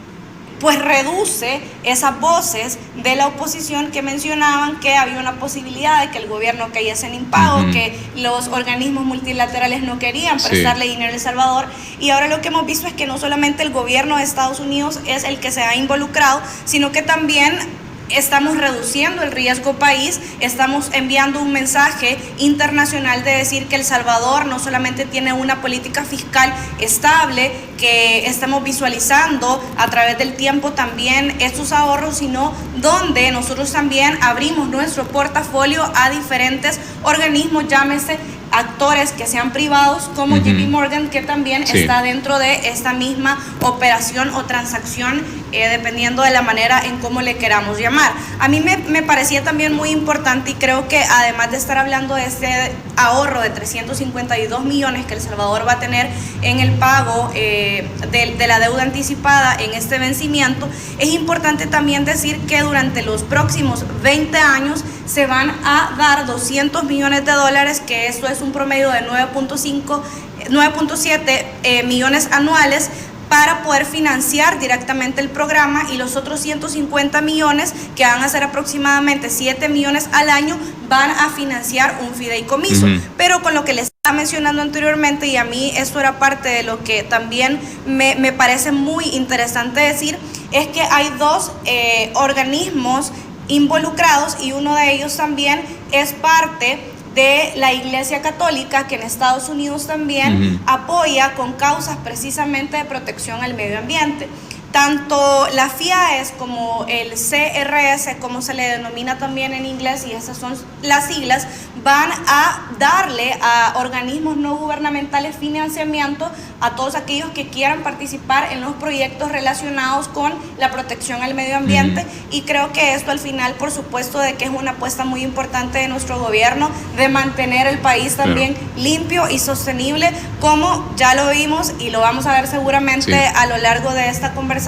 pues reduce esas voces de la oposición que mencionaban que había una posibilidad de que el gobierno cayese en impago, que los organismos multilaterales no querían prestarle dinero a El Salvador. Y ahora lo que hemos visto es que no solamente el gobierno de Estados Unidos es el que se ha involucrado, sino que también estamos reduciendo el riesgo país, estamos enviando un mensaje internacional de decir que El Salvador no solamente tiene una política fiscal estable, que estamos visualizando a través del tiempo también estos ahorros, sino donde nosotros también abrimos nuestro portafolio a diferentes organismos, llámese actores que sean privados, como JP Morgan, que también está dentro de esta misma operación o transacción, dependiendo de la manera en cómo le queramos llamar. A mí me parecía también muy importante, y creo que además de estar hablando de este ahorro de 352 millones que El Salvador va a tener en el pago de la deuda anticipada en este vencimiento, es importante también decir que durante los próximos 20 años se van a dar $200 millones, que esto es un promedio de 9.7 millones anuales, para poder financiar directamente el programa, y los otros 150 millones, que van a ser aproximadamente 7 millones al año, van a financiar un fideicomiso. Pero con lo que les estaba mencionando anteriormente, y a mí esto era parte de lo que también me parece muy interesante decir, es que hay dos organismos involucrados, y uno de ellos también es parte de la Iglesia Católica, que en Estados Unidos también apoya con causas precisamente de protección al medio ambiente. Tanto la FIAES como el CRS, como se le denomina también en inglés, y esas son las siglas, van a darle a organismos no gubernamentales financiamiento a todos aquellos que quieran participar en los proyectos relacionados con la protección al medio ambiente. Y creo que esto al final, por supuesto, de que es una apuesta muy importante de nuestro gobierno de mantener el país también limpio y sostenible, como ya lo vimos y lo vamos a ver seguramente a lo largo de esta conversación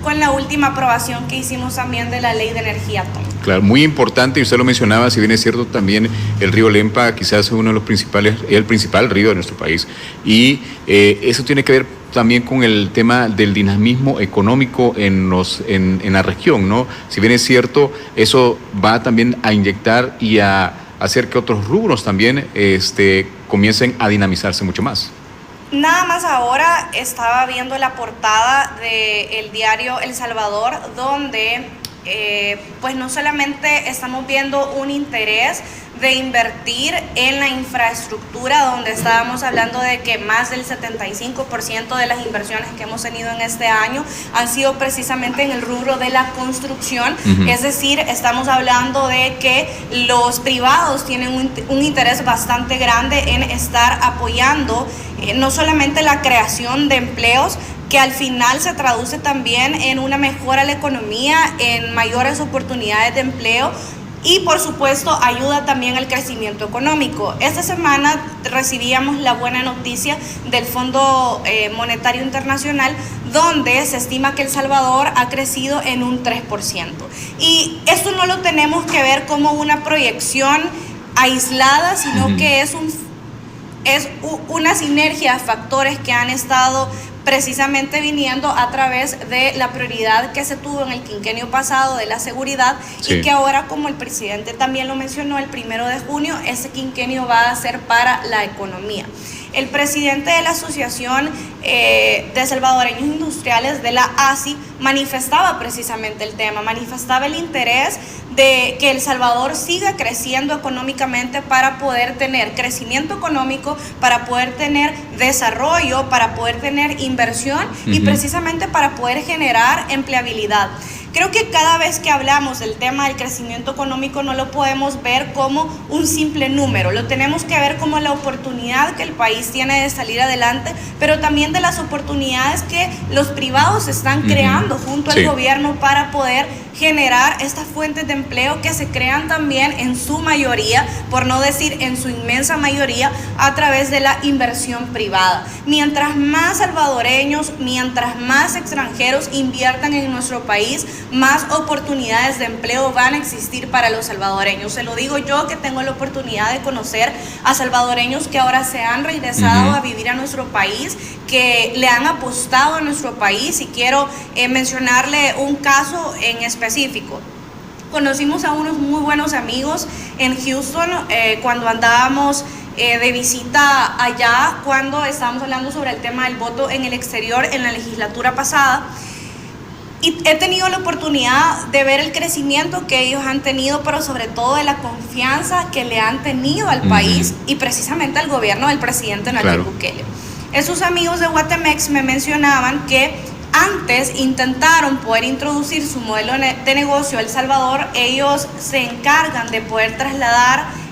con la última aprobación que hicimos también de la Ley de Energía Atómica. Claro, muy importante, y usted lo mencionaba, si bien es cierto, también el río Lempa quizás es uno de los principales, el principal río de nuestro país, y eso tiene que ver también con el tema del dinamismo económico en la región, ¿no? Si bien es cierto, eso va también a inyectar y a hacer que otros rubros también comiencen a dinamizarse mucho más. Nada más ahora estaba viendo la portada del diario El Salvador, donde pues no solamente estamos viendo un interés de invertir en la infraestructura, donde estábamos hablando de que más del 75% de las inversiones que hemos tenido en este año han sido precisamente en el rubro de la construcción. Es decir, estamos hablando de que los privados tienen un interés bastante grande en estar apoyando no solamente la creación de empleos, que al final se traduce también en una mejora a la economía, en mayores oportunidades de empleo, y por supuesto ayuda también al crecimiento económico. Esta semana recibíamos la buena noticia del Fondo Monetario Internacional, donde se estima que El Salvador ha crecido en un 3%. Y esto no lo tenemos que ver como una proyección aislada, sino que es una sinergia de factores que han estado precisamente viniendo a través de la prioridad que se tuvo en el quinquenio pasado de la seguridad, y que ahora, como el presidente también lo mencionó, el 1 de junio, ese quinquenio va a ser para la economía. El presidente de la Asociación de Salvadoreños Industriales, de la ASI, manifestaba precisamente el tema, manifestaba el interés de que El Salvador siga creciendo económicamente para poder tener crecimiento económico, para poder tener desarrollo, para poder tener inversión y precisamente para poder generar empleabilidad. Creo que cada vez que hablamos del tema del crecimiento económico no lo podemos ver como un simple número, lo tenemos que ver como la oportunidad que el país tiene de salir adelante, pero también de las oportunidades que los privados están creando junto al gobierno para poder generar estas fuentes de empleo que se crean también en su mayoría, por no decir en su inmensa mayoría, a través de la inversión privada. Mientras más salvadoreños, mientras más extranjeros inviertan en nuestro país, más oportunidades de empleo van a existir para los salvadoreños. Se lo digo yo, que tengo la oportunidad de conocer a salvadoreños que ahora se han regresado a vivir a nuestro país, que le han apostado a nuestro país, y quiero mencionarle un caso en específico. Conocimos a unos muy buenos amigos en Houston cuando andábamos de visita allá, cuando estábamos hablando sobre el tema del voto en el exterior en la legislatura pasada. Y he tenido la oportunidad de ver el crecimiento que ellos han tenido, pero sobre todo de la confianza que le han tenido al país y precisamente al gobierno del presidente Nayib Bukele. Esos amigos de Guatemex me mencionaban que antes intentaron poder introducir su modelo de negocio a El Salvador. Ellos se encargan de poder trasladar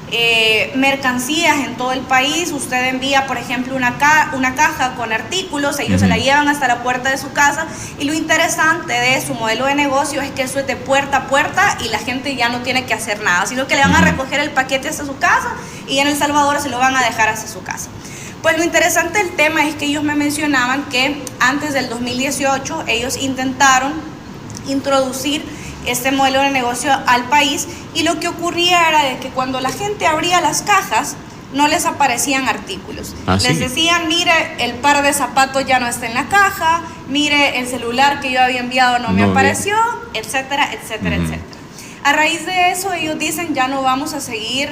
mercancías en todo el país. Usted envía, por ejemplo, una caja con artículos, ellos se la llevan hasta la puerta de su casa, y lo interesante de su modelo de negocio es que eso es de puerta a puerta y la gente ya no tiene que hacer nada, sino que le van a recoger el paquete hasta su casa y en El Salvador se lo van a dejar hasta su casa. Pues lo interesante del tema es que ellos me mencionaban que antes del 2018 ellos intentaron introducir este modelo de negocio al país, y lo que ocurría era de que cuando la gente abría las cajas no les aparecían artículos. Les decían, mire, el par de zapatos ya no está en la caja, mire, el celular que yo había enviado no me apareció, etcétera, etcétera, etcétera. A raíz de eso ellos dicen, ya no vamos a seguir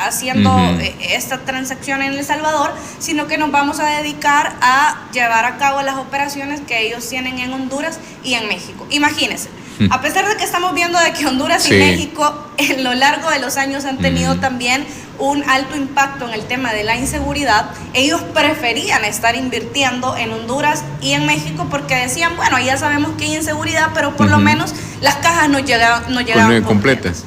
haciendo esta transacción en El Salvador, sino que nos vamos a dedicar a llevar a cabo las operaciones que ellos tienen en Honduras y en México. Imagínense, a pesar de que estamos viendo de que Honduras y México en lo largo de los años han tenido también un alto impacto en el tema de la inseguridad, ellos preferían estar invirtiendo en Honduras y en México porque decían, bueno, ya sabemos que hay inseguridad, pero por lo menos las cajas no llegaban completas.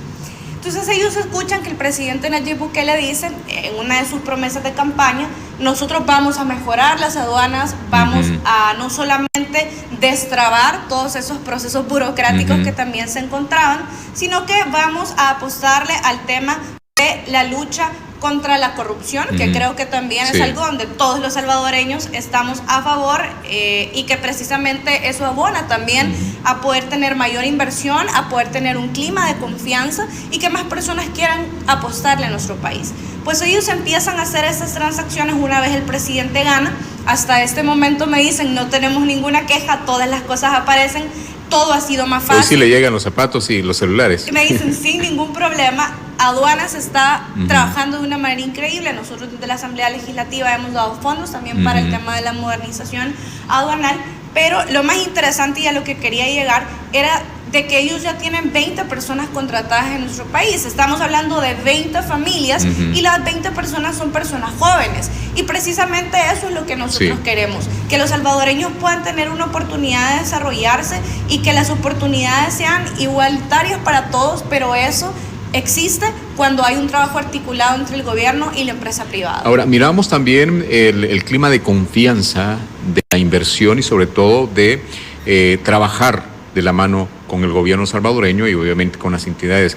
Entonces ellos escuchan que el presidente Nayib Bukele dice en una de sus promesas de campaña, nosotros vamos a mejorar las aduanas, vamos a no solamente destrabar todos esos procesos burocráticos que también se encontraban, sino que vamos a apostarle al tema de la lucha contra la corrupción, que creo que también es algo donde todos los salvadoreños estamos a favor, y que precisamente eso abona también a poder tener mayor inversión, a poder tener un clima de confianza y que más personas quieran apostarle a nuestro país. Pues ellos empiezan a hacer esas transacciones una vez el presidente gana. Hasta este momento me dicen, no tenemos ninguna queja, todas las cosas aparecen, todo ha sido más fácil. Hoy sí le llegan los zapatos y los celulares. Me dicen, sin ningún problema. Aduanas está trabajando de una manera increíble. Nosotros desde la Asamblea Legislativa hemos dado fondos también para el tema de la modernización aduanal, pero lo más interesante y a lo que quería llegar era de que ellos ya tienen 20 personas contratadas en nuestro país. Estamos hablando de 20 familias y las 20 personas son personas jóvenes. Y precisamente eso es lo que nosotros queremos, que los salvadoreños puedan tener una oportunidad de desarrollarse y que las oportunidades sean igualitarias para todos, pero eso existe cuando hay un trabajo articulado entre el gobierno y la empresa privada. Ahora, miramos también el clima de confianza, de la inversión y sobre todo de trabajar de la mano con el gobierno salvadoreño y obviamente con las entidades.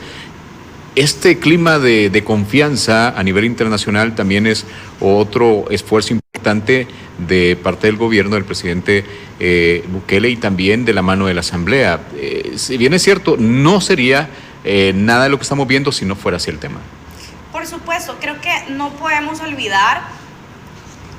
Este clima de confianza a nivel internacional también es otro esfuerzo importante de parte del gobierno del presidente Bukele y también de la mano de la Asamblea. Si bien es cierto, no sería nada de lo que estamos viendo si no fuera así el tema. Por supuesto, creo que no podemos olvidar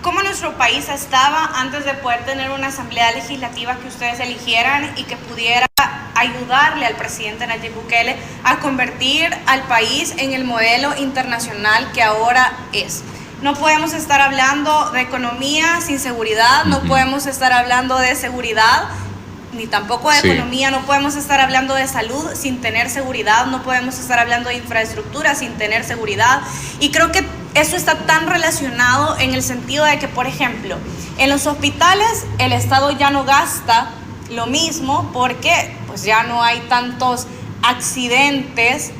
cómo nuestro país estaba antes de poder tener una asamblea legislativa que ustedes eligieran y que pudiera ayudarle al presidente Nayib Bukele a convertir al país en el modelo internacional que ahora es. No podemos estar hablando de economía sin seguridad, no podemos estar hablando de seguridad ni tampoco de economía, no podemos estar hablando de salud sin tener seguridad, no podemos estar hablando de infraestructura sin tener seguridad. Y creo que eso está tan relacionado en el sentido de que, por ejemplo, en los hospitales el Estado ya no gasta lo mismo porque pues ya no hay tantos accidentes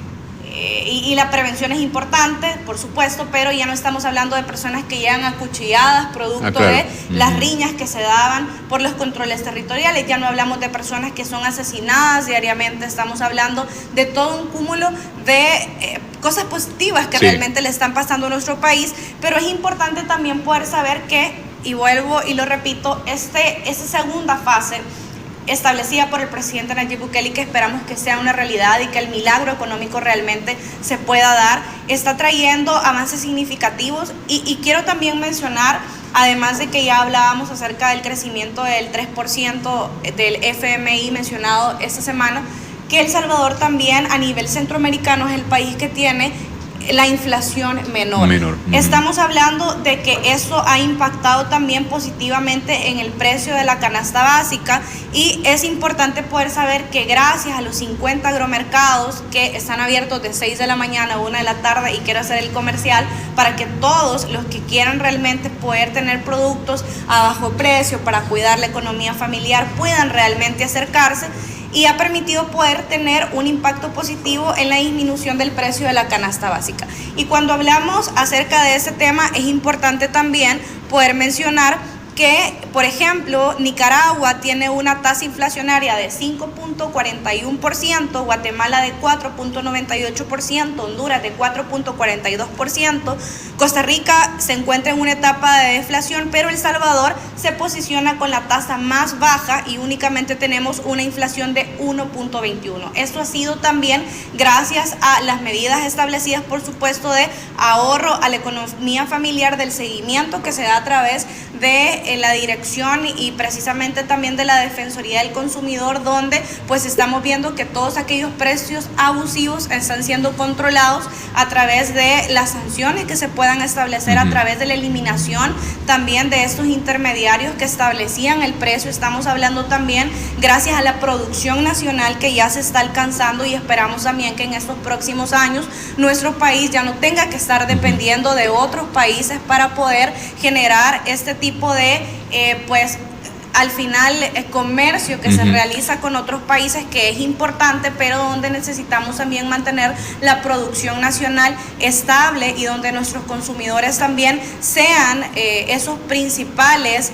y la prevención es importante, por supuesto, pero ya no estamos hablando de personas que llegan acuchilladas producto de las riñas que se daban por los controles territoriales. Ya no hablamos de personas que son asesinadas diariamente, estamos hablando de todo un cúmulo de cosas positivas que realmente le están pasando a nuestro país, pero es importante también poder saber que, y vuelvo y lo repito, esa segunda fase establecida por el presidente Nayib Bukele y que esperamos que sea una realidad y que el milagro económico realmente se pueda dar, está trayendo avances significativos y quiero también mencionar, además de que ya hablábamos acerca del crecimiento del 3% del FMI mencionado esta semana, que El Salvador también a nivel centroamericano es el país que tiene la inflación menor. Estamos hablando de que eso ha impactado también positivamente en el precio de la canasta básica y es importante poder saber que gracias a los 50 agromercados que están abiertos de 6 de la mañana a 1 de la tarde, y quiero hacer el comercial para que todos los que quieran realmente poder tener productos a bajo precio para cuidar la economía familiar puedan realmente acercarse, y ha permitido poder tener un impacto positivo en la disminución del precio de la canasta básica. Y cuando hablamos acerca de ese tema, es importante también poder mencionar que, por ejemplo, Nicaragua tiene una tasa inflacionaria de 5.41%, Guatemala de 4.98%, Honduras de 4.42%, Costa Rica se encuentra en una etapa de deflación, pero El Salvador se posiciona con la tasa más baja y únicamente tenemos una inflación de 1.21. Esto ha sido también gracias a las medidas establecidas, por supuesto, de ahorro a la economía familiar, del seguimiento que se da a través de la dirección y precisamente también de la Defensoría del Consumidor, donde pues estamos viendo que todos aquellos precios abusivos están siendo controlados a través de las sanciones que se puedan establecer a través de la eliminación también de estos intermediarios que establecían el precio. Estamos hablando también gracias a la producción nacional que ya se está alcanzando, y esperamos también que en estos próximos años nuestro país ya no tenga que estar dependiendo de otros países para poder generar este tipo de pues al final comercio que se realiza con otros países, que es importante, pero donde necesitamos también mantener la producción nacional estable y donde nuestros consumidores también sean esos principales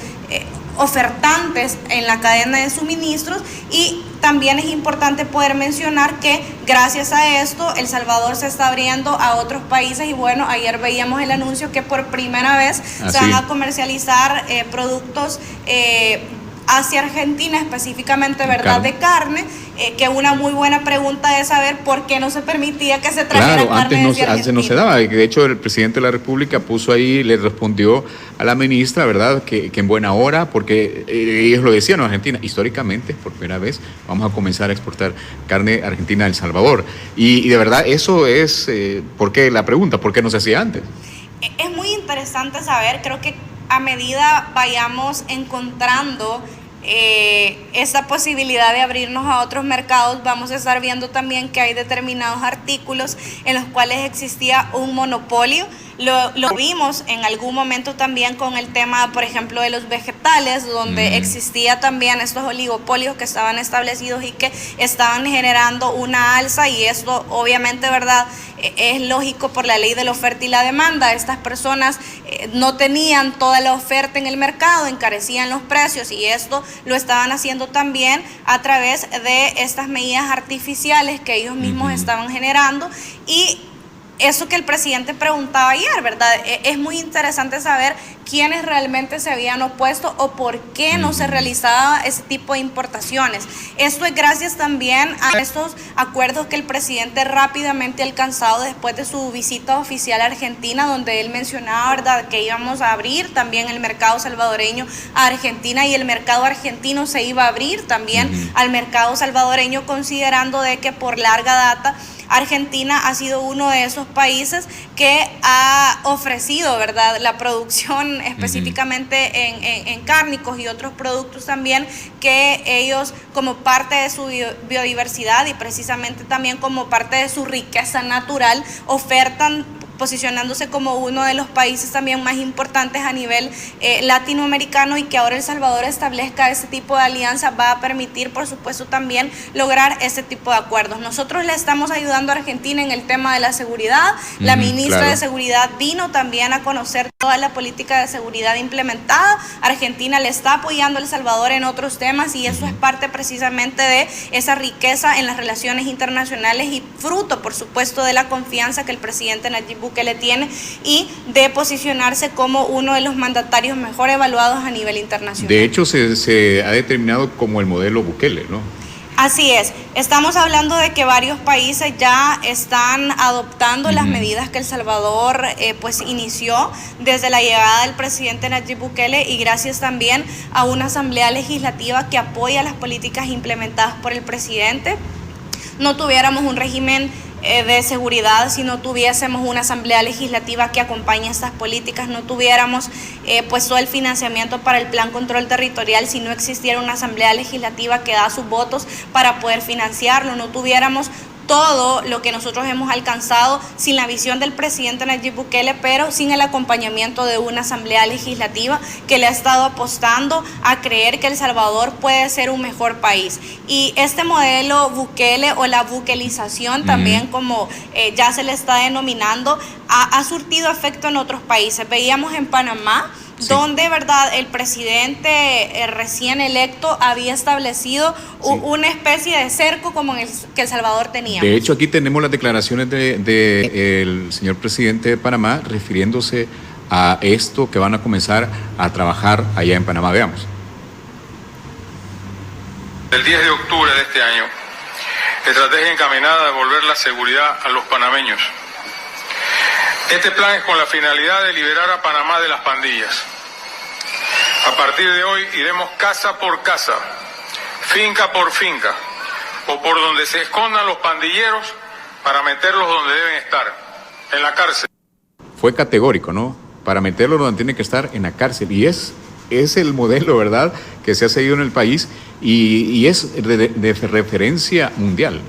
ofertantes en la cadena de suministros. Y también es importante poder mencionar que gracias a esto El Salvador se está abriendo a otros países, y bueno, ayer veíamos el anuncio que por primera vez se van a comercializar productos hacia Argentina, específicamente, ¿verdad?, de carne, que una muy buena pregunta es saber por qué no se permitía que se trajera carne desde Argentina. Antes no se daba. De hecho, el presidente de la República puso ahí, le respondió a la ministra, ¿verdad?, que en buena hora, porque ellos lo decían en Argentina, históricamente, por primera vez, vamos a comenzar a exportar carne argentina a El Salvador. Y de verdad, eso es, ¿por qué la pregunta? ¿Por qué no se hacía antes? Es muy interesante saber, creo que a medida vayamos encontrando esta posibilidad de abrirnos a otros mercados, vamos a estar viendo también que hay determinados artículos en los cuales existía un monopolio. Lo vimos en algún momento también con el tema, por ejemplo, de los vegetales, donde existía también estos oligopolios que estaban establecidos y que estaban generando una alza, y esto obviamente, ¿verdad?, es lógico por la ley de la oferta y la demanda. Estas personas no tenían toda la oferta en el mercado, encarecían los precios, y esto lo estaban haciendo también a través de estas medidas artificiales que ellos mismos estaban generando. Y eso que el presidente preguntaba ayer, ¿verdad? Es muy interesante saber quiénes realmente se habían opuesto o por qué no se realizaba ese tipo de importaciones. Esto es gracias también a estos acuerdos que el presidente rápidamente ha alcanzado después de su visita oficial a Argentina, donde él mencionaba, ¿verdad?, que íbamos a abrir también el mercado salvadoreño a Argentina y el mercado argentino se iba a abrir también al mercado salvadoreño, considerando de que por larga data Argentina ha sido uno de esos países que ha ofrecido, ¿verdad?, la producción específicamente en cárnicos y otros productos también, que ellos como parte de su biodiversidad y precisamente también como parte de su riqueza natural ofertan, posicionándose como uno de los países también más importantes a nivel latinoamericano, y que ahora El Salvador establezca ese tipo de alianza va a permitir, por supuesto, también lograr ese tipo de acuerdos. Nosotros le estamos ayudando a Argentina en el tema de la seguridad. La ministra de Seguridad vino también a conocer toda la política de seguridad implementada. Argentina le está apoyando a El Salvador en otros temas y eso es parte precisamente de esa riqueza en las relaciones internacionales y fruto, por supuesto, de la confianza que el presidente Nayib Bukele tiene y de posicionarse como uno de los mandatarios mejor evaluados a nivel internacional. De hecho, se ha determinado como el modelo Bukele, ¿no? Así es, estamos hablando de que varios países ya están adoptando las medidas que El Salvador pues inició desde la llegada del presidente Nayib Bukele, y gracias también a una asamblea legislativa que apoya las políticas implementadas por el presidente. No tuviéramos un régimen de seguridad si no tuviésemos una asamblea legislativa que acompañe estas políticas, no tuviéramos pues todo el financiamiento para el plan control territorial si no existiera una asamblea legislativa que da sus votos para poder financiarlo, no tuviéramos todo lo que nosotros hemos alcanzado sin la visión del presidente Nayib Bukele, pero sin el acompañamiento de una asamblea legislativa que le ha estado apostando a creer que El Salvador puede ser un mejor país. Y este modelo Bukele o la bukelización también, como ya se le está denominando, ha surtido efecto en otros países. Veíamos en Panamá, donde, ¿verdad?, el presidente recién electo había establecido una especie de cerco como que El Salvador tenía. De hecho, aquí tenemos las declaraciones del señor presidente de Panamá refiriéndose a esto que van a comenzar a trabajar allá en Panamá. Veamos. El 10 de octubre de este año, estrategia encaminada a devolver la seguridad a los panameños. Este plan es con la finalidad de liberar a Panamá de las pandillas. A partir de hoy iremos casa por casa, finca por finca, o por donde se escondan los pandilleros para meterlos donde deben estar, en la cárcel. Fue categórico, ¿no? Para meterlos donde tienen que estar, en la cárcel. Y es el modelo, ¿verdad?, que se ha seguido en el país y es de referencia mundial.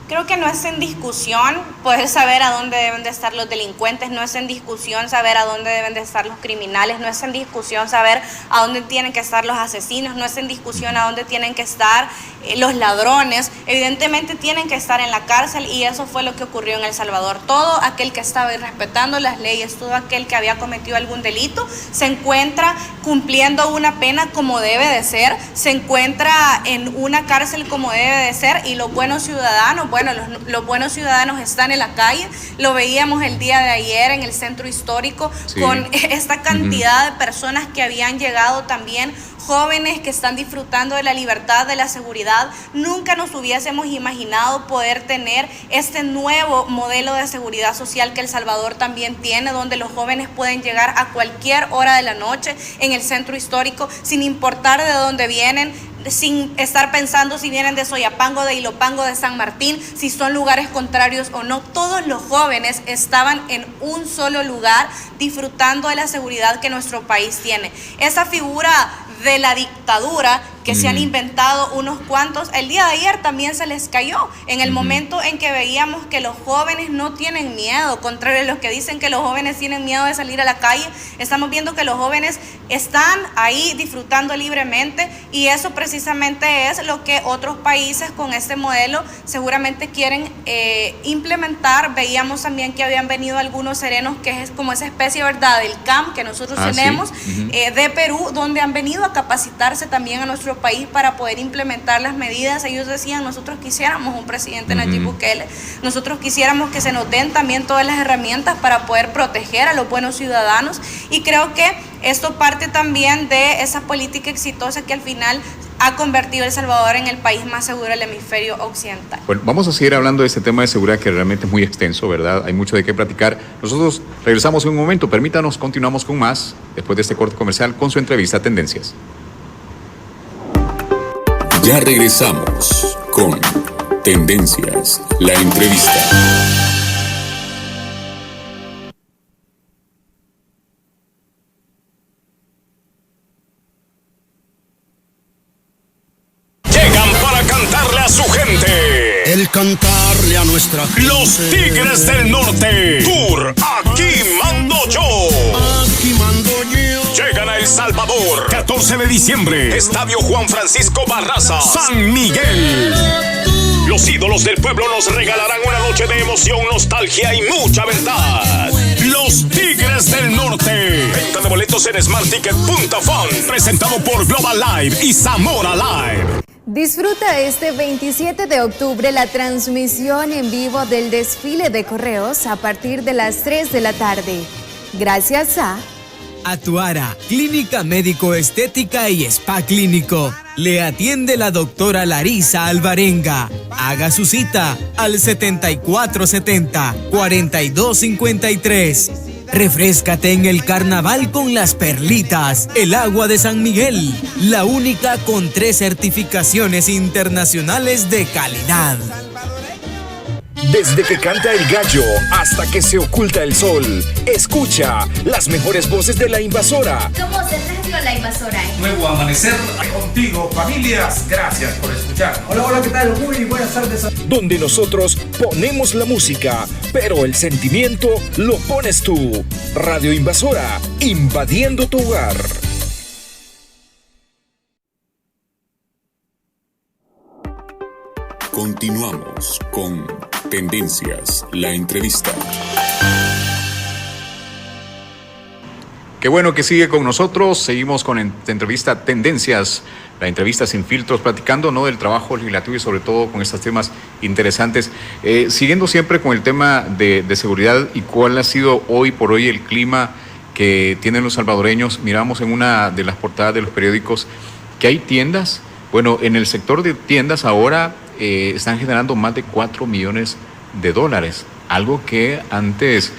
Creo que no es en discusión poder saber a dónde deben de estar los delincuentes, no es en discusión saber a dónde deben de estar los criminales, no es en discusión saber a dónde tienen que estar los asesinos, no es en discusión a dónde tienen que estar los ladrones. Evidentemente tienen que estar en la cárcel y eso fue lo que ocurrió en El Salvador. Todo aquel que estaba irrespetando las leyes, todo aquel que había cometido algún delito, se encuentra cumpliendo una pena como debe de ser, se encuentra en una cárcel como debe de ser, y los buenos ciudadanos, los buenos ciudadanos están en la calle. Lo veíamos el día de ayer en el centro histórico, con esta cantidad de personas que habían llegado también, jóvenes que están disfrutando de la libertad, de la seguridad. Nunca nos hubiésemos imaginado poder tener este nuevo modelo de seguridad social que El Salvador también tiene, donde los jóvenes pueden llegar a cualquier hora de la noche en el centro histórico, sin importar de dónde vienen, sin estar pensando si vienen de Soyapango, de Ilopango, de San Martín, si son lugares contrarios o no. Todos los jóvenes estaban en un solo lugar disfrutando de la seguridad que nuestro país tiene. Esa figura de la dictadura que se han inventado unos cuantos, el día de ayer también se les cayó, en el momento en que veíamos que los jóvenes no tienen miedo, contrario a los que dicen que los jóvenes tienen miedo de salir a la calle. Estamos viendo que los jóvenes están ahí disfrutando libremente, y eso precisamente es lo que otros países con este modelo seguramente quieren implementar. Veíamos también que habían venido algunos serenos, que es como esa especie, ¿verdad?, del CAM que nosotros tenemos, de Perú, donde han venido a a capacitarse también a nuestro país para poder implementar las medidas. Ellos decían, nosotros quisiéramos un presidente Nayib Bukele, nosotros quisiéramos que se nos den también todas las herramientas para poder proteger a los buenos ciudadanos, y creo que esto parte también de esa política exitosa que al final ha convertido a El Salvador en el país más seguro del hemisferio occidental. Bueno, vamos a seguir hablando de este tema de seguridad que realmente es muy extenso, ¿verdad? Hay mucho de qué platicar. Nosotros regresamos en un momento, permítanos, continuamos con más después de este corte comercial con su entrevista Tendencias. Ya regresamos con Tendencias, la entrevista. El cantarle a nuestra gente. Los Tigres del Norte. Tour. Aquí mando yo. Aquí mando yo. Llegan a El Salvador. 14 de diciembre. Estadio Juan Francisco Barraza. San Miguel. Los ídolos del pueblo nos regalarán una noche de emoción, nostalgia y mucha verdad. Los Tigres del Norte. Venta de boletos en smartticket.com. Presentado por Global Live y Zamora Live. Disfruta este 27 de octubre la transmisión en vivo del desfile de correos a partir de las 3 de la tarde. Gracias a Atuara, Clínica Médico Estética y Spa Clínico. Le atiende la doctora Larisa Alvarenga. Haga su cita al 7470-4253. Refréscate en el carnaval con las perlitas, el agua de San Miguel, la única con 3 certificaciones internacionales de calidad. Desde que canta el gallo hasta que se oculta el sol, escucha las mejores voces de La Invasora. Somos el Radio La Invasora. Nuevo amanecer contigo, familias. Gracias por escuchar. Hola, ¿qué tal? Muy buenas tardes. Donde nosotros ponemos la música, pero el sentimiento lo pones tú. Radio Invasora, invadiendo tu hogar. Continuamos con Tendencias, la entrevista. Qué bueno que sigue con nosotros. Seguimos con entrevista Tendencias, la entrevista sin filtros, platicando del trabajo legislativo y sobre todo con estos temas interesantes. Siguiendo siempre con el tema de seguridad y cuál ha sido hoy por hoy el clima que tienen los salvadoreños. Miramos en una de las portadas de los periódicos que hay tiendas. Bueno, en el sector de tiendas ahora están generando más de $4 millones, algo que antes,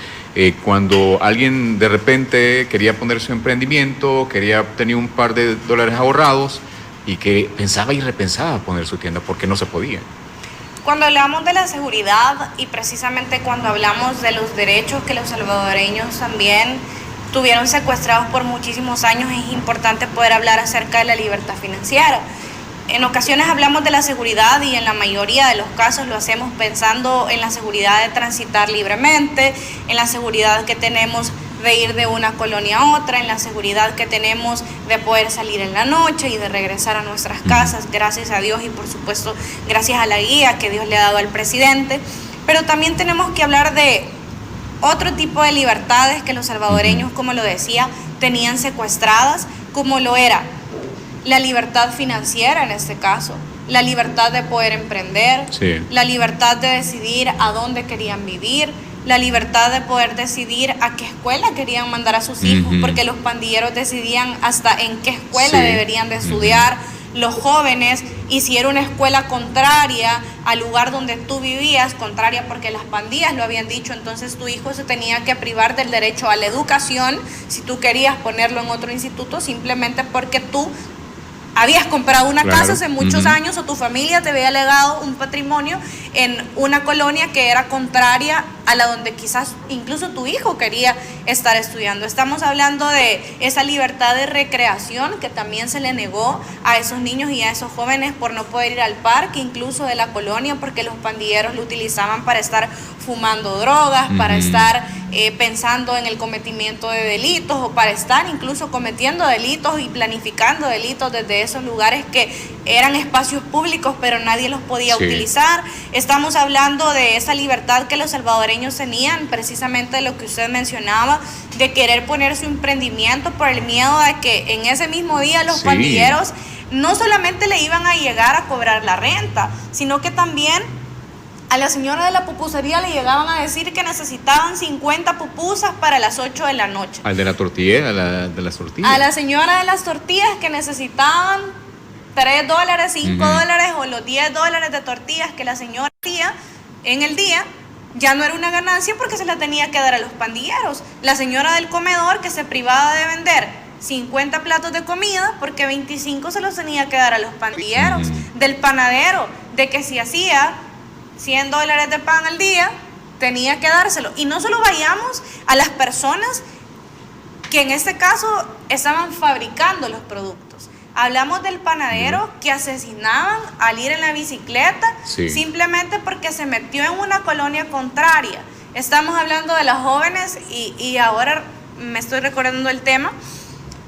cuando alguien de repente quería poner su emprendimiento, quería tener un par de dólares ahorrados y que pensaba y repensaba poner su tienda porque no se podía. Cuando hablamos de la seguridad y precisamente cuando hablamos de los derechos que los salvadoreños también tuvieron secuestrados por muchísimos años, es importante poder hablar acerca de la libertad financiera. En ocasiones hablamos de la seguridad y en la mayoría de los casos lo hacemos pensando en la seguridad de transitar libremente, en la seguridad que tenemos de ir de una colonia a otra, en la seguridad que tenemos de poder salir en la noche y de regresar a nuestras casas, gracias a Dios y por supuesto gracias a la guía que Dios le ha dado al presidente. Pero también tenemos que hablar de otro tipo de libertades que los salvadoreños, como lo decía, tenían secuestradas, como lo era la libertad financiera en este caso, la libertad de poder emprender, sí, la libertad de decidir a dónde querían vivir, la libertad de poder decidir a qué escuela querían mandar a sus hijos, porque los pandilleros decidían hasta en qué escuela deberían de estudiar, los jóvenes, y si era una escuela contraria al lugar donde tú vivías, contraria porque las pandillas lo habían dicho, entonces tu hijo se tenía que privar del derecho a la educación si tú querías ponerlo en otro instituto, simplemente porque tú habías comprado una casa hace muchos años o tu familia te había legado un patrimonio en una colonia que era contraria a la donde quizás incluso tu hijo quería estar estudiando. Estamos hablando de esa libertad de recreación que también se le negó a esos niños y a esos jóvenes por no poder ir al parque, incluso de la colonia, porque los pandilleros lo utilizaban para estar fumando drogas, para estar pensando en el cometimiento de delitos o para estar incluso cometiendo delitos y planificando delitos desde esos lugares que eran espacios públicos pero nadie los podía utilizar. Estamos hablando de esa libertad que los salvadoreños tenían, precisamente de lo que usted mencionaba, trataba de querer poner su emprendimiento por el miedo de que en ese mismo día los pandilleros no solamente le iban a llegar a cobrar la renta, sino que también a la señora de la pupusería le llegaban a decir que necesitaban 50 pupusas para las 8 de la noche. Al de la tortilla, de las tortillas. A la señora de las tortillas que necesitaban $3, $5 o los $10 de tortillas que la señora hacía en el día, ya no era una ganancia porque se la tenía que dar a los pandilleros. La señora del comedor que se privaba de vender 50 platos de comida porque 25 se los tenía que dar a los pandilleros. Del panadero, de que si hacía $100 de pan al día, tenía que dárselo. Y no solo vayamos a las personas que en este caso estaban fabricando los productos. Hablamos del panadero que asesinaban al ir en la bicicleta simplemente porque se metió en una colonia contraria. Estamos hablando de las jóvenes y ahora me estoy recordando el tema,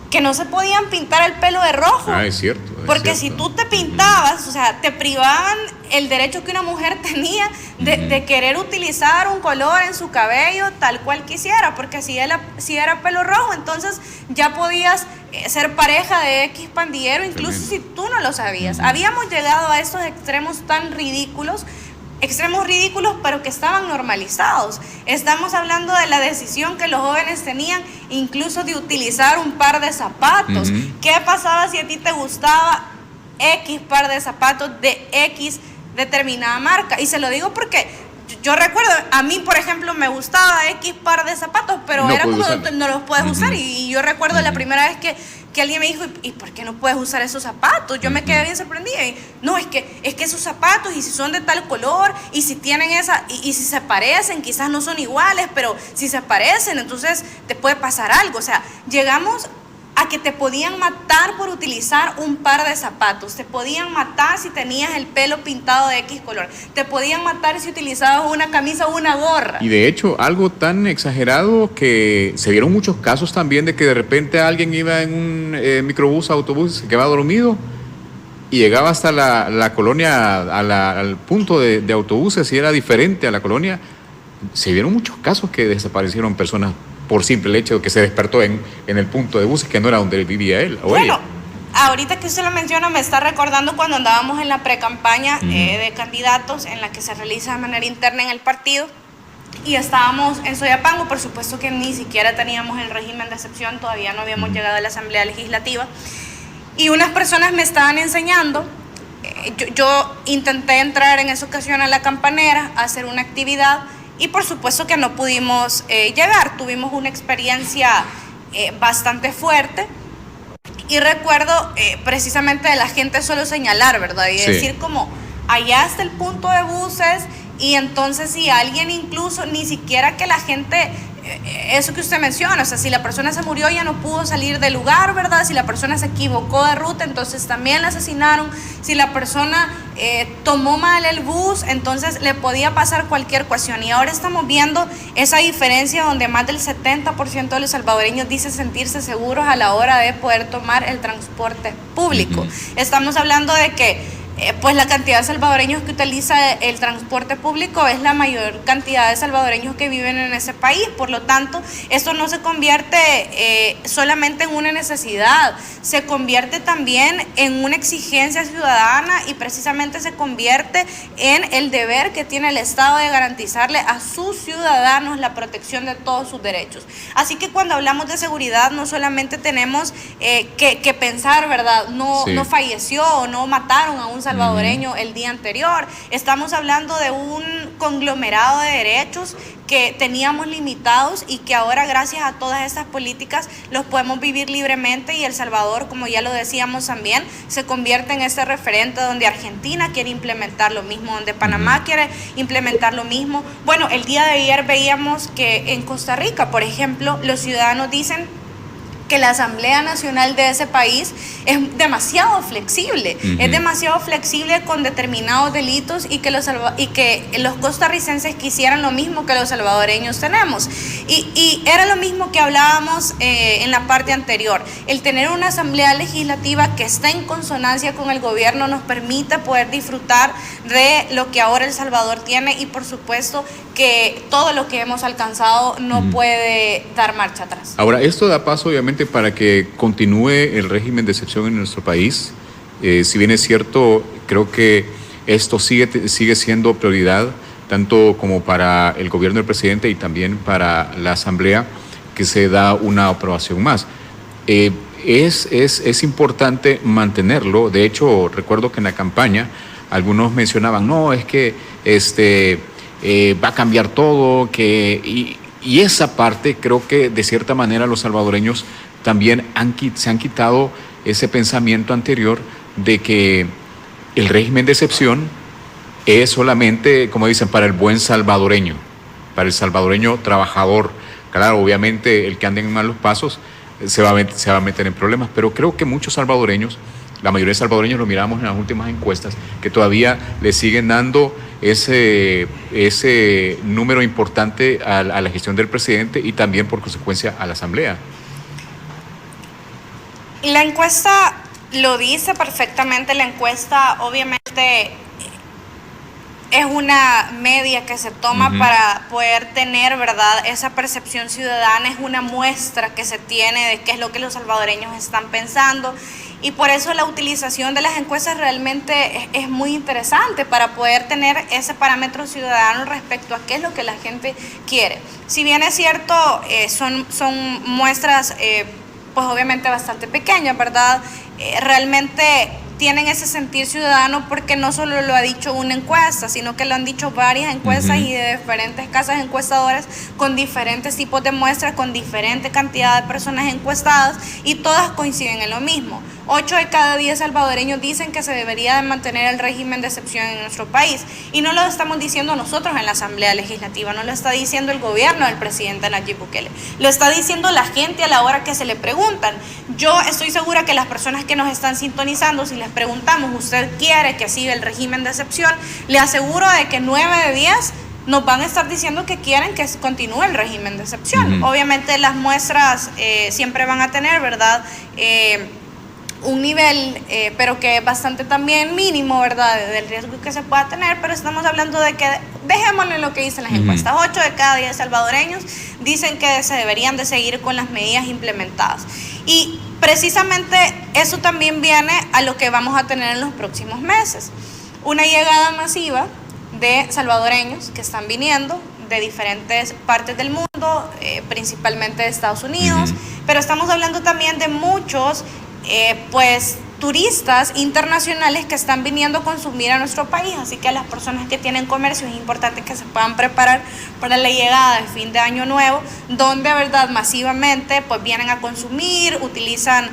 que no se podían pintar el pelo de rojo. Es cierto. Porque si tú te pintabas, o sea, te privaban el derecho que una mujer tenía de querer utilizar un color en su cabello tal cual quisiera, porque si era pelo rojo, entonces ya podías ser pareja de X pandillero, incluso si tú no lo sabías. Habíamos llegado a estos extremos tan ridículos, pero que estaban normalizados. Estamos hablando de la decisión que los jóvenes tenían incluso de utilizar un par de zapatos. ¿Qué pasaba si a ti te gustaba X par de zapatos de X determinada marca? Y se lo digo porque yo recuerdo, a mí por ejemplo me gustaba X par de zapatos, pero era como no los puedes usar. Y yo recuerdo la primera vez que alguien me dijo, ¿y por qué no puedes usar esos zapatos? Yo me quedé bien sorprendida. Y, no, es que esos zapatos, y si son de tal color, y si tienen y si se parecen, quizás no son iguales, pero si se parecen, entonces te puede pasar algo. O sea, llegamos a que te podían matar por utilizar un par de zapatos, te podían matar si tenías el pelo pintado de X color, te podían matar si utilizabas una camisa o una gorra. Y de hecho, algo tan exagerado que se vieron muchos casos también de que de repente alguien iba en un microbús, autobús, se quedaba dormido y llegaba hasta la colonia, al punto de autobuses y era diferente a la colonia. Se vieron muchos casos que desaparecieron personas por simple hecho de que se despertó en el punto de buses que no era donde vivía él o ella. Ahorita que usted lo menciona, me está recordando cuando andábamos en la precampaña de candidatos, en la que se realiza de manera interna en el partido, y estábamos en Soyapango. Por supuesto que ni siquiera teníamos el régimen de excepción, todavía no habíamos llegado a la Asamblea Legislativa, y unas personas me estaban enseñando. Yo intenté entrar en esa ocasión a la Campanera a hacer una actividad, y por supuesto que no pudimos llegar. Tuvimos una experiencia bastante fuerte, y recuerdo precisamente de la gente solo señalar, ¿verdad? Y decir como, allá está el punto de buses, y entonces si alguien incluso, ni siquiera que la gente, eso que usted menciona, o sea, si la persona se murió ya no pudo salir del lugar, ¿verdad? Si la persona se equivocó de ruta, entonces también la asesinaron. Si la persona tomó mal el bus, entonces le podía pasar cualquier cuestión. Y ahora estamos viendo esa diferencia donde más del 7% de los salvadoreños dicen sentirse seguros a la hora de poder tomar el transporte público. Estamos hablando de que pues la cantidad de salvadoreños que utiliza el transporte público es la mayor cantidad de salvadoreños que viven en ese país. Por lo tanto, esto no se convierte solamente en una necesidad, se convierte también en una exigencia ciudadana, y precisamente se convierte en el deber que tiene el Estado de garantizarle a sus ciudadanos la protección de todos sus derechos. Así que cuando hablamos de seguridad, no solamente tenemos que pensar, ¿verdad? No falleció o no mataron a un salvadoreño el día anterior. Estamos hablando de un conglomerado de derechos que teníamos limitados y que ahora, gracias a todas estas políticas, los podemos vivir libremente, y El Salvador, como ya lo decíamos también, se convierte en ese referente donde Argentina quiere implementar lo mismo, donde Panamá quiere implementar lo mismo. Bueno, el día de ayer veíamos que en Costa Rica, por ejemplo, los ciudadanos dicen que la Asamblea Nacional de ese país es demasiado flexible, es demasiado flexible con determinados delitos, y que los costarricenses quisieran lo mismo que los salvadoreños tenemos. Y era lo mismo que hablábamos en la parte anterior. El tener una Asamblea Legislativa que está en consonancia con el gobierno nos permite poder disfrutar de lo que ahora El Salvador tiene, y por supuesto que todo lo que hemos alcanzado no puede dar marcha atrás. Ahora, esto da paso obviamente para que continúe el régimen de excepción en nuestro país. Si bien es cierto, creo que esto sigue siendo prioridad, tanto como para el gobierno del presidente y también para la Asamblea, que se da una aprobación más. Es importante mantenerlo. De hecho, recuerdo que en la campaña algunos mencionaban, no, es que va a cambiar todo, y esa parte creo que de cierta manera los salvadoreños también se han quitado ese pensamiento anterior de que el régimen de excepción es solamente, como dicen, para el buen salvadoreño, para el salvadoreño trabajador. Claro, obviamente el que ande en malos pasos se va a meter en problemas, pero creo que muchos salvadoreños, la mayoría de salvadoreños, lo miramos en las últimas encuestas, que todavía le siguen dando ese número importante a la gestión del presidente y también por consecuencia a la Asamblea. La encuesta lo dice perfectamente. La encuesta obviamente es una media que se toma para poder tener, ¿verdad?, esa percepción ciudadana. Es una muestra que se tiene de qué es lo que los salvadoreños están pensando, y por eso la utilización de las encuestas realmente es muy interesante para poder tener ese parámetro ciudadano respecto a qué es lo que la gente quiere. Si bien es cierto, son muestras pues obviamente bastante pequeñas, ¿verdad? Realmente tienen ese sentir ciudadano porque no solo lo ha dicho una encuesta, sino que lo han dicho varias encuestas y de diferentes casas encuestadoras con diferentes tipos de muestras, con diferente cantidad de personas encuestadas, y todas coinciden en lo mismo. 8 de cada 10 salvadoreños dicen que se debería de mantener el régimen de excepción en nuestro país. Y no lo estamos diciendo nosotros en la Asamblea Legislativa, no lo está diciendo el gobierno del presidente Nayib Bukele, lo está diciendo la gente a la hora que se le preguntan. Yo estoy segura que las personas que nos están sintonizando, si les preguntamos, ¿usted quiere que siga el régimen de excepción?, le aseguro de que 9 de 10 nos van a estar diciendo que quieren que continúe el régimen de excepción. Obviamente las muestras siempre van a tener, ¿verdad?, un nivel, pero que es bastante también mínimo, ¿verdad?, del riesgo que se pueda tener, pero estamos hablando de que, dejémosle lo que dicen las encuestas, 8 de cada 10 salvadoreños dicen que se deberían de seguir con las medidas implementadas. Y precisamente eso también viene a lo que vamos a tener en los próximos meses. Una llegada masiva de salvadoreños que están viniendo de diferentes partes del mundo, principalmente de Estados Unidos, pero estamos hablando también de muchos pues turistas internacionales que están viniendo a consumir a nuestro país. Así que a las personas que tienen comercio es importante que se puedan preparar para la llegada de fin de año nuevo, donde, verdad, masivamente pues vienen a consumir, utilizan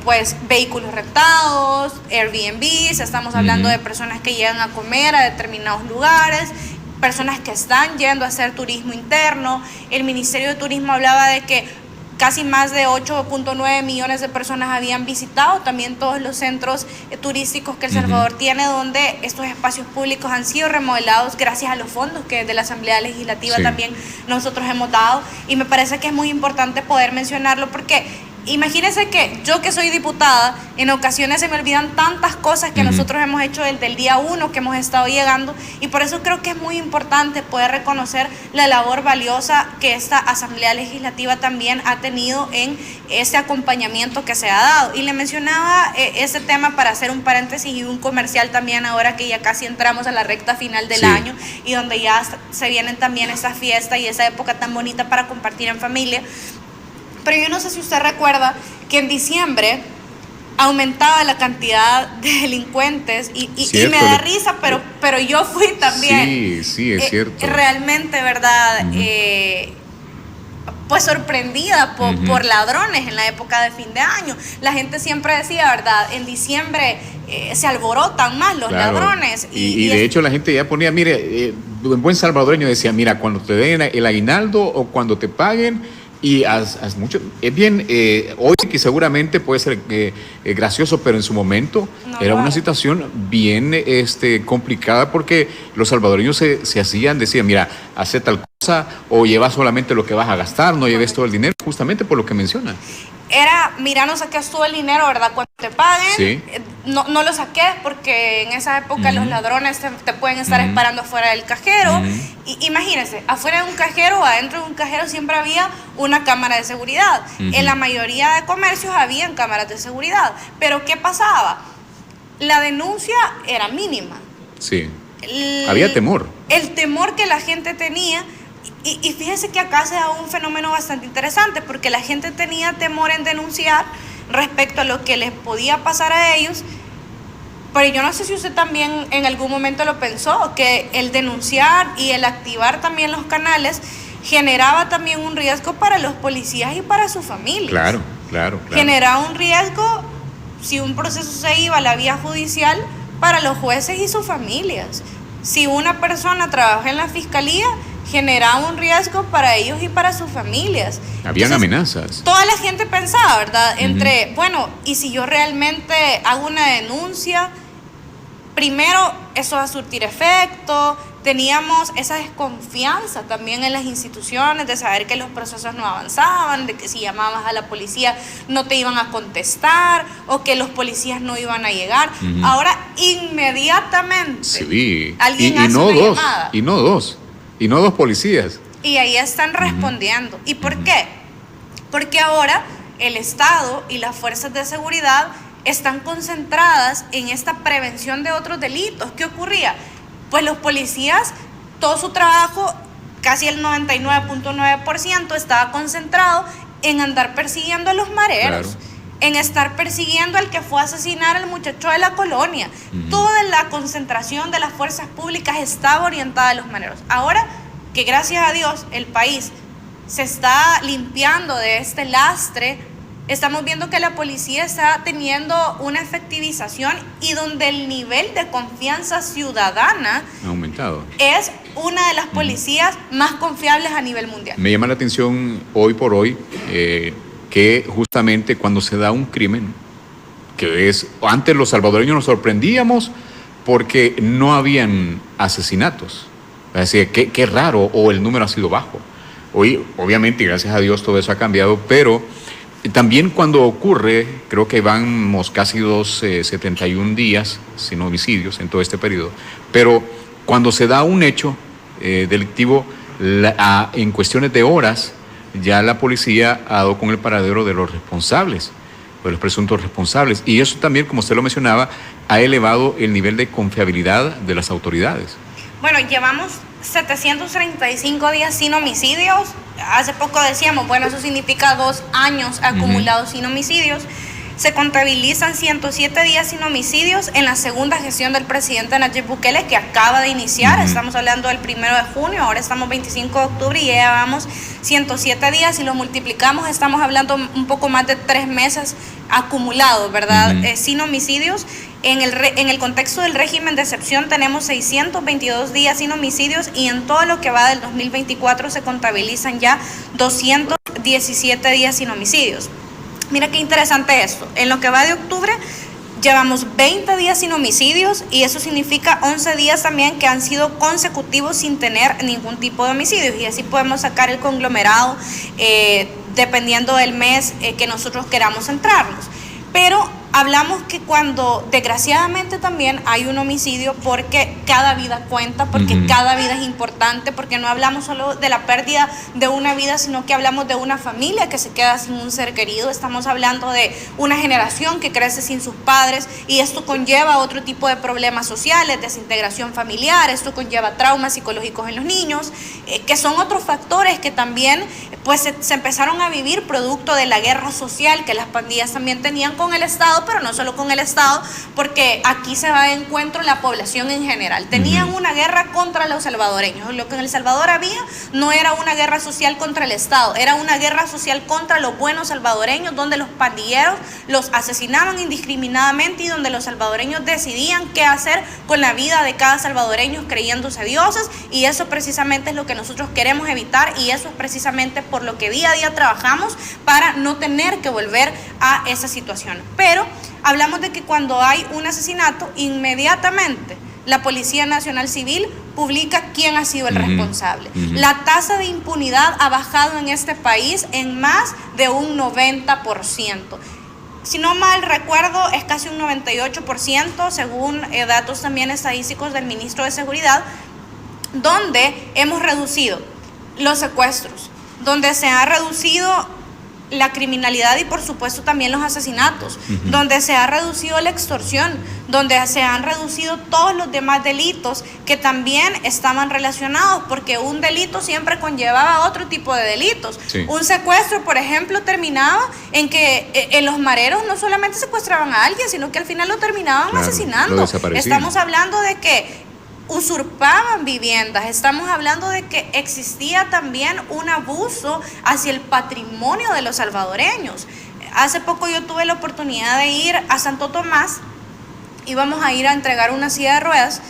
pues vehículos rentados, Airbnbs. Estamos hablando de personas que llegan a comer a determinados lugares, personas que están yendo a hacer turismo interno. El Ministerio de Turismo hablaba de que casi más de 8.9 millones de personas habían visitado también todos los centros turísticos que El Salvador tiene, donde estos espacios públicos han sido remodelados gracias a los fondos que desde la Asamblea Legislativa también nosotros hemos dado. Y me parece que es muy importante poder mencionarlo porque imagínense que yo, que soy diputada, en ocasiones se me olvidan tantas cosas que nosotros hemos hecho desde el día 1 que hemos estado llegando, y por eso creo que es muy importante poder reconocer la labor valiosa que esta Asamblea Legislativa también ha tenido en ese acompañamiento que se ha dado. Y le mencionaba ese tema para hacer un paréntesis y un comercial también, ahora que ya casi entramos a la recta final del año y donde ya se vienen también esa fiesta y esa época tan bonita para compartir en familia. Pero yo no sé si usted recuerda que en diciembre aumentaba la cantidad de delincuentes y me da risa, pero yo fui también. Sí, es cierto. Realmente, ¿verdad? Pues sorprendida por ladrones en la época de fin de año. La gente siempre decía, ¿verdad?, en diciembre se alborotan más los ladrones. Y de hecho la gente ya ponía, mire, un buen salvadoreño decía, mira, cuando te den el aguinaldo o cuando te paguen, y haz mucho. Es bien, hoy que seguramente puede ser gracioso, pero en su momento era una situación bien complicada, porque los salvadoreños se hacían, decían, mira, hace tal cosa o lleva solamente lo que vas a gastar, no lleves todo el dinero, justamente por lo que mencionan. era, mira, no saqué todo el dinero, ¿verdad? Cuando te paguen, sí. No lo saqué porque en esa época los ladrones te pueden estar esperando afuera del cajero. Y imagínense, afuera de un cajero o adentro de un cajero siempre había una cámara de seguridad. En la mayoría de comercios habían cámaras de seguridad. Pero ¿qué pasaba? La denuncia era mínima. Sí. Había temor. El temor que la gente tenía. Y fíjense que acá se da un fenómeno bastante interesante, porque la gente tenía temor en denunciar respecto a lo que les podía pasar a ellos, pero yo no sé si usted también en algún momento lo pensó, que el denunciar y el activar también los canales generaba también un riesgo para los policías y para sus familias. Claro. Generaba un riesgo, si un proceso se iba a la vía judicial, para los jueces y sus familias. Si una persona trabaja en la fiscalía, generaba un riesgo para ellos y para sus familias. Habían amenazas. Toda la gente pensaba, ¿verdad? Entre, bueno, y si yo realmente hago una denuncia, primero eso va a surtir efecto. Teníamos esa desconfianza también en las instituciones de saber que los procesos no avanzaban, de que si llamabas a la policía no te iban a contestar o que los policías no iban a llegar. Ahora inmediatamente alguien hace una llamada. Y no dos policías. Y ahí están respondiendo. ¿Y por qué? Porque ahora el Estado y las fuerzas de seguridad están concentradas en esta prevención de otros delitos. ¿Qué ocurría? Pues los policías, todo su trabajo, casi el 99.9% estaba concentrado en andar persiguiendo a los mareros. En estar persiguiendo al que fue a asesinar al muchacho de la colonia. Toda la concentración de las fuerzas públicas estaba orientada a los mareros. Ahora que gracias a Dios el país se está limpiando de este lastre, estamos viendo que la policía está teniendo una efectivización y donde el nivel de confianza ciudadana ha aumentado. Es una de las policías más confiables a nivel mundial. Me llama la atención hoy por hoy que justamente cuando se da un crimen, que es, antes los salvadoreños nos sorprendíamos porque no habían asesinatos. Es decir, qué raro, o el número ha sido bajo. Hoy, obviamente, gracias a Dios, todo eso ha cambiado, pero también cuando ocurre, creo que vamos casi 71 días sin homicidios en todo este periodo, pero cuando se da un hecho delictivo, en cuestiones de horas, ya la policía ha dado con el paradero de los responsables, de los presuntos responsables. Y eso también, como usted lo mencionaba, ha elevado el nivel de confiabilidad de las autoridades. Bueno, llevamos 735 días sin homicidios. Hace poco decíamos, bueno, eso significa 2 años acumulados sin homicidios. Se contabilizan 107 días sin homicidios en la segunda gestión del presidente Nayib Bukele, que acaba de iniciar. Estamos hablando del 1 de junio, ahora estamos 25 de octubre y ya llevamos 107 días. Si lo multiplicamos, estamos hablando un poco más de 3 meses acumulados, ¿verdad? Sin homicidios. En el contexto del régimen de excepción tenemos 622 días sin homicidios y en todo lo que va del 2024 se contabilizan ya 217 días sin homicidios. Mira qué interesante esto. En lo que va de octubre llevamos 20 días sin homicidios y eso significa 11 días también que han sido consecutivos sin tener ningún tipo de homicidios. Y así podemos sacar el conglomerado dependiendo del mes que nosotros queramos centrarnos. Pero hablamos que cuando desgraciadamente también hay un homicidio, porque cada vida cuenta, porque cada vida es importante, porque no hablamos solo de la pérdida de una vida, sino que hablamos de una familia que se queda sin un ser querido. Estamos hablando de una generación que crece sin sus padres y esto conlleva otro tipo de problemas sociales, desintegración familiar, esto conlleva traumas psicológicos en los niños, que son otros factores que también pues se empezaron a vivir producto de la guerra social que las pandillas también tenían con el Estado, pero no solo con el Estado, porque aquí se va de encuentro la población en general. Tenían una guerra contra los salvadoreños. Lo que en El Salvador había no era una guerra social contra el Estado, era una guerra social contra los buenos salvadoreños, donde los pandilleros los asesinaban indiscriminadamente y donde los salvadoreños decidían qué hacer con la vida de cada salvadoreño creyéndose dioses, y eso precisamente es lo que nosotros queremos evitar y eso es precisamente por lo que día a día trabajamos para no tener que volver a esa situación. Pero hablamos de que cuando hay un asesinato, inmediatamente la Policía Nacional Civil publica quién ha sido el responsable. La tasa de impunidad ha bajado en este país en más de un 90%. Si no mal recuerdo, es casi un 98%, según datos también estadísticos del ministro de Seguridad, donde hemos reducido los secuestros, donde se ha reducido la criminalidad y por supuesto también los asesinatos, donde se ha reducido la extorsión, donde se han reducido todos los demás delitos que también estaban relacionados, porque un delito siempre conllevaba otro tipo de delitos. Sí. Un secuestro, por ejemplo, terminaba en que en los mareros no solamente secuestraban a alguien, sino que al final lo terminaban asesinando. Estamos hablando de que usurpaban viviendas, estamos hablando de que existía también un abuso hacia el patrimonio de los salvadoreños. Hace poco yo tuve la oportunidad de ir a Santo Tomás, íbamos a ir a entregar una silla de ruedas,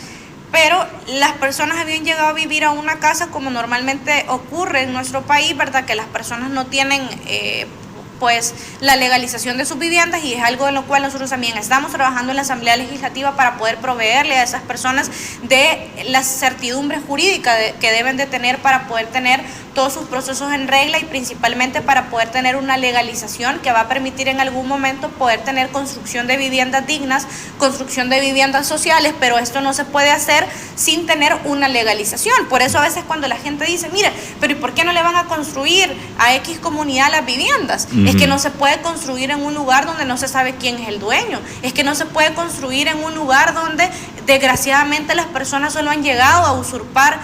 pero las personas habían llegado a vivir a una casa como normalmente ocurre en nuestro país, ¿verdad? Que las personas no tienen pues la legalización de sus viviendas, y es algo en lo cual nosotros también estamos trabajando en la Asamblea Legislativa para poder proveerle a esas personas de la certidumbre jurídica que deben de tener para poder tener todos sus procesos en regla, y principalmente para poder tener una legalización que va a permitir en algún momento poder tener construcción de viviendas dignas, construcción de viviendas sociales, pero esto no se puede hacer sin tener una legalización. Por eso a veces cuando la gente dice, mire, pero ¿y por qué no le van a construir a X comunidad las viviendas? Es que no se puede construir en un lugar donde no se sabe quién es el dueño, es que no se puede construir en un lugar donde desgraciadamente las personas solo han llegado a usurpar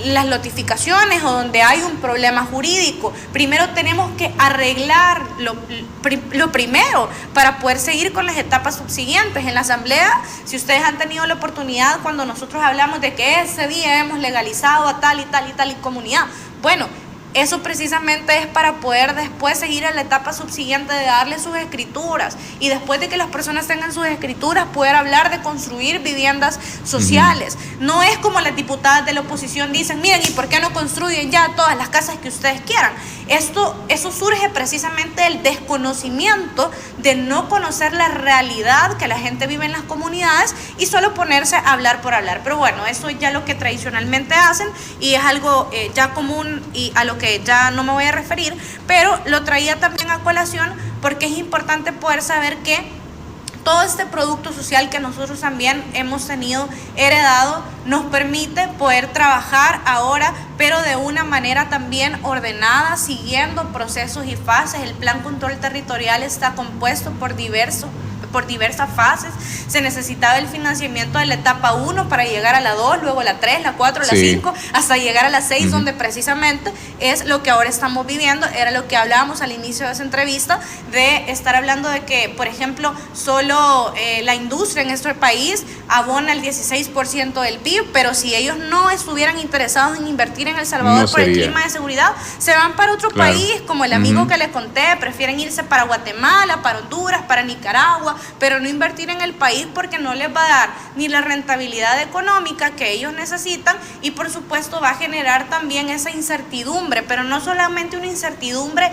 las notificaciones, o donde hay un problema jurídico. Primero tenemos que arreglar lo primero para poder seguir con las etapas subsiguientes. En la Asamblea, si ustedes han tenido la oportunidad, cuando nosotros hablamos de que ese día hemos legalizado a tal y tal y tal y comunidad, bueno, eso precisamente es para poder después seguir a la etapa subsiguiente de darle sus escrituras, y después de que las personas tengan sus escrituras poder hablar de construir viviendas sociales. No es como las diputadas de la oposición dicen, miren, ¿y por qué no construyen ya todas las casas que ustedes quieran? Eso surge precisamente del desconocimiento, de no conocer la realidad que la gente vive en las comunidades y solo ponerse a hablar por hablar. Pero bueno, eso es ya lo que tradicionalmente hacen y es algo ya común y a lo que ya no me voy a referir, pero lo traía también a colación porque es importante poder saber que todo este producto social que nosotros también hemos tenido heredado nos permite poder trabajar ahora, pero de una manera también ordenada, siguiendo procesos y fases. El Plan Control Territorial está compuesto por diversas fases. Se necesitaba el financiamiento de la etapa 1 para llegar a la 2, luego la 3, la 4, la 5, hasta llegar a la 6, donde precisamente es lo que ahora estamos viviendo. Era lo que hablábamos al inicio de esa entrevista, de estar hablando de que, por ejemplo, solo la industria en nuestro país abona el 16% del PIB, pero si ellos no estuvieran interesados en invertir en El Salvador por el clima de seguridad, se van para otro país, como el amigo que les conté, prefieren irse para Guatemala, para Honduras, para Nicaragua, pero no invertir en el país porque no les va a dar ni la rentabilidad económica que ellos necesitan, y por supuesto va a generar también esa incertidumbre, pero no solamente una incertidumbre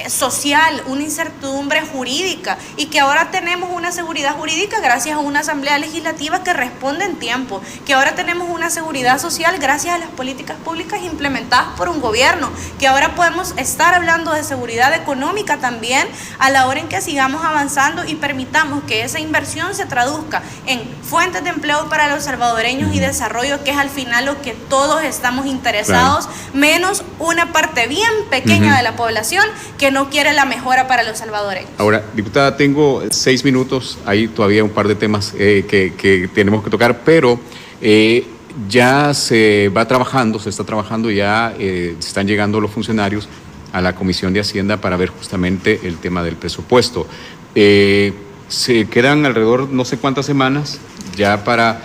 social, una incertidumbre jurídica, y que ahora tenemos una seguridad jurídica gracias a una Asamblea Legislativa que responde en tiempo, que ahora tenemos una seguridad social gracias a las políticas públicas implementadas por un gobierno, que ahora podemos estar hablando de seguridad económica también a la hora en que sigamos avanzando y permitamos que esa inversión se traduzca en fuentes de empleo para los salvadoreños y desarrollo, que es al final lo que todos estamos interesados, menos una parte bien pequeña de la población que no quiere la mejora para los salvadoreños. Ahora, diputada, tengo 6 minutos, hay todavía un par de temas que tenemos que tocar, pero ya se está trabajando, ya están llegando los funcionarios a la Comisión de Hacienda para ver justamente el tema del presupuesto. Se quedan alrededor no sé cuántas semanas ya para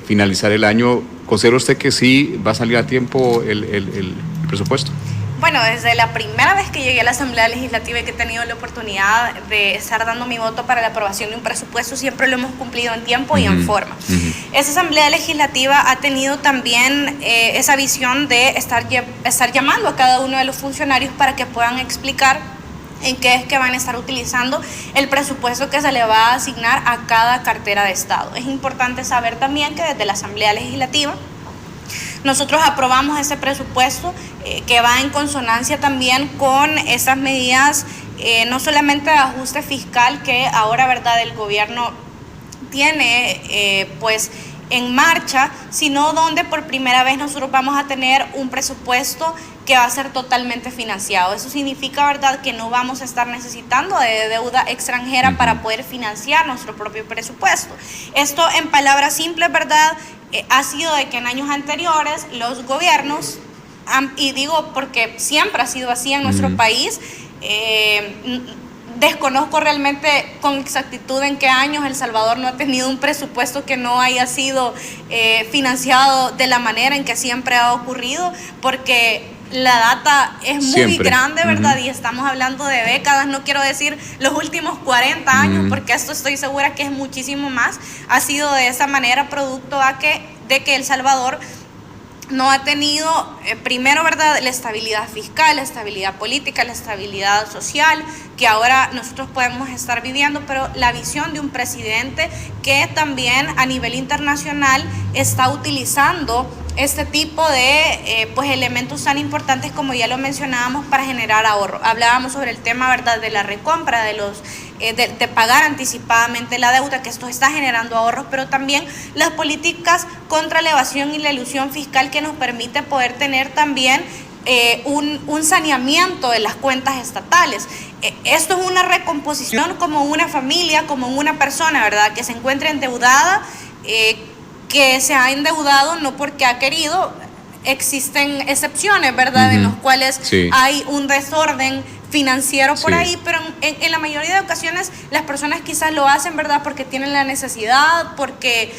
finalizar el año. ¿Considera usted que sí va a salir a tiempo el presupuesto? Bueno, desde la primera vez que llegué a la Asamblea Legislativa y que he tenido la oportunidad de estar dando mi voto para la aprobación de un presupuesto, siempre lo hemos cumplido en tiempo y en forma. Esa Asamblea Legislativa ha tenido también esa visión de estar llamando a cada uno de los funcionarios para que puedan explicar en qué es que van a estar utilizando el presupuesto que se le va a asignar a cada cartera de Estado. Es importante saber también que desde la Asamblea Legislativa nosotros aprobamos ese presupuesto que va en consonancia también con esas medidas, no solamente de ajuste fiscal que ahora, ¿verdad?, el gobierno tiene pues en marcha, sino donde por primera vez nosotros vamos a tener un presupuesto que va a ser totalmente financiado. Eso significa, ¿verdad?, que no vamos a estar necesitando de deuda extranjera para poder financiar nuestro propio presupuesto. Esto, en palabras simples, ¿verdad?, ha sido de que en años anteriores los gobiernos, y digo porque siempre ha sido así en nuestro país, desconozco realmente con exactitud en qué años El Salvador no ha tenido un presupuesto que no haya sido financiado de la manera en que siempre ha ocurrido, porque la data es muy grande, ¿verdad? Y estamos hablando de décadas, no quiero decir los últimos 40 años, porque esto estoy segura que es muchísimo más. Ha sido de esa manera producto de que El Salvador no ha tenido, primero, ¿verdad?, la estabilidad fiscal, la estabilidad política, la estabilidad social que ahora nosotros podemos estar viviendo, pero la visión de un presidente que también a nivel internacional está utilizando este tipo de pues elementos tan importantes como ya lo mencionábamos para generar ahorro. Hablábamos sobre el tema, ¿verdad?, de la recompra, de los de pagar anticipadamente la deuda, que esto está generando ahorros, pero también las políticas contra la evasión y la elusión fiscal que nos permite poder tener también un saneamiento de las cuentas estatales. Esto es una recomposición como una familia, como una persona, ¿verdad?, que se encuentra endeudada, que se ha endeudado no porque ha querido. Existen excepciones, ¿verdad?, en los cuales hay un desorden financiero por ahí, pero en la mayoría de ocasiones las personas quizás lo hacen, ¿verdad?, porque tienen la necesidad, porque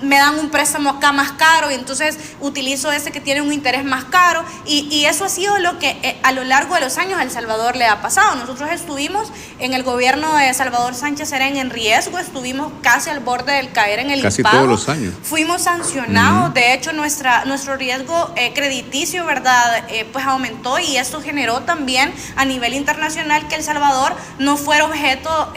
me dan un préstamo acá más caro y entonces utilizo ese que tiene un interés más caro, y eso ha sido lo que a lo largo de los años a El Salvador le ha pasado. Nosotros estuvimos en el gobierno de Salvador Sánchez Serén en riesgo, estuvimos casi al borde del caer en el casi impago. Todos los años. Fuimos sancionados, de hecho nuestro riesgo crediticio, ¿verdad?, pues aumentó, y esto generó también a nivel internacional que El Salvador no fuera objeto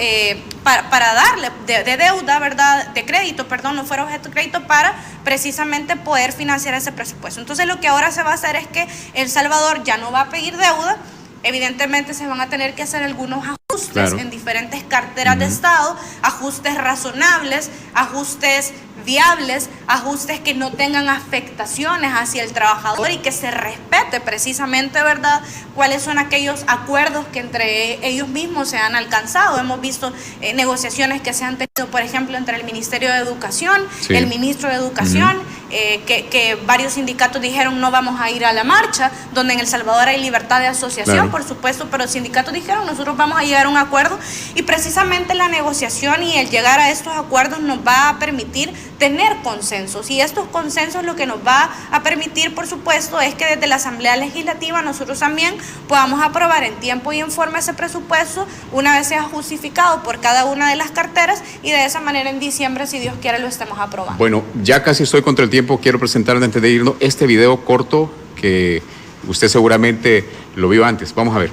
para darle de deuda, ¿verdad?, de crédito, perdón, no fuera objeto de crédito para precisamente poder financiar ese presupuesto. Entonces lo que ahora se va a hacer es que El Salvador ya no va a pedir deuda, evidentemente se van a tener que hacer algunos ajustes en diferentes carteras de Estado, ajustes razonables, ajustes viables, ajustes que no tengan afectaciones hacia el trabajador y que se respete precisamente, ¿verdad?, cuáles son aquellos acuerdos que entre ellos mismos se han alcanzado. Hemos visto negociaciones que se han tenido, por ejemplo, entre el Ministerio de Educación, el Ministro de Educación, que varios sindicatos dijeron no vamos a ir a la marcha, donde en El Salvador hay libertad de asociación, por supuesto, pero los sindicatos dijeron nosotros vamos a llegar a un acuerdo, y precisamente la negociación y el llegar a estos acuerdos nos va a permitir tener consensos, y estos consensos lo que nos va a permitir, por supuesto, es que desde la Asamblea Legislativa nosotros también podamos aprobar en tiempo y en forma ese presupuesto una vez sea justificado por cada una de las carteras, y de esa manera en diciembre, si Dios quiere, lo estemos aprobando. Bueno, ya casi estoy contra el tiempo, quiero presentarle antes de irnos este video corto que usted seguramente lo vio antes. Vamos a ver.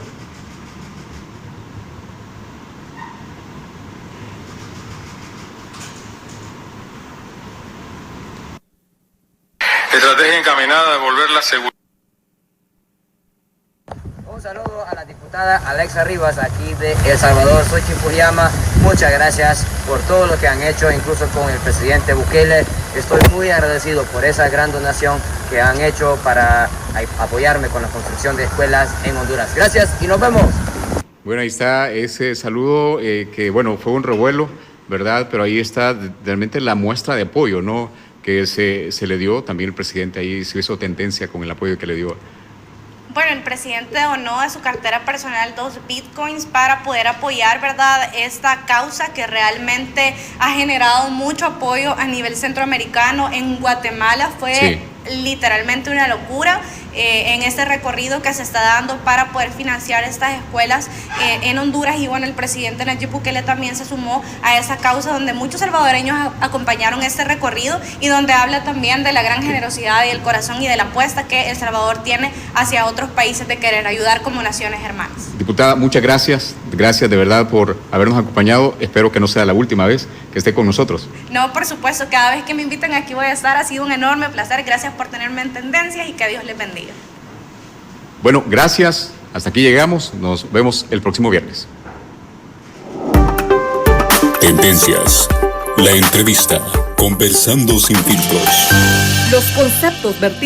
Estrategia encaminada a devolver la seguridad. Un saludo a la diputada Alexa Rivas, aquí de El Salvador, Xochitl Fujiyama. Muchas gracias por todo lo que han hecho, incluso con el presidente Bukele. Estoy muy agradecido por esa gran donación que han hecho para apoyarme con la construcción de escuelas en Honduras. Gracias y nos vemos. Bueno, ahí está ese saludo que, bueno, fue un revuelo, ¿verdad? Pero ahí está realmente la muestra de apoyo, ¿no?, que se le dio. También el presidente ahí se hizo tendencia con el apoyo que le dio. Bueno, el presidente donó a su cartera personal 2 bitcoins para poder apoyar, ¿verdad?, esta causa que realmente ha generado mucho apoyo a nivel centroamericano. En Guatemala fue literalmente una locura. en este recorrido que se está dando para poder financiar estas escuelas en Honduras. Y bueno, el presidente Nayib Bukele también se sumó a esa causa, donde muchos salvadoreños acompañaron este recorrido y donde habla también de la gran generosidad y el corazón y de la apuesta que El Salvador tiene hacia otros países de querer ayudar como naciones hermanas. Diputada, muchas gracias. Gracias de verdad por habernos acompañado. Espero que no sea la última vez que esté con nosotros. No, por supuesto, cada vez que me inviten aquí voy a estar. Ha sido un enorme placer. Gracias por tenerme en Tendencias y que Dios les bendiga. Bueno, gracias. Hasta aquí llegamos. Nos vemos el próximo viernes. Tendencias, la entrevista, conversando sin filtros. Los conceptos vertidos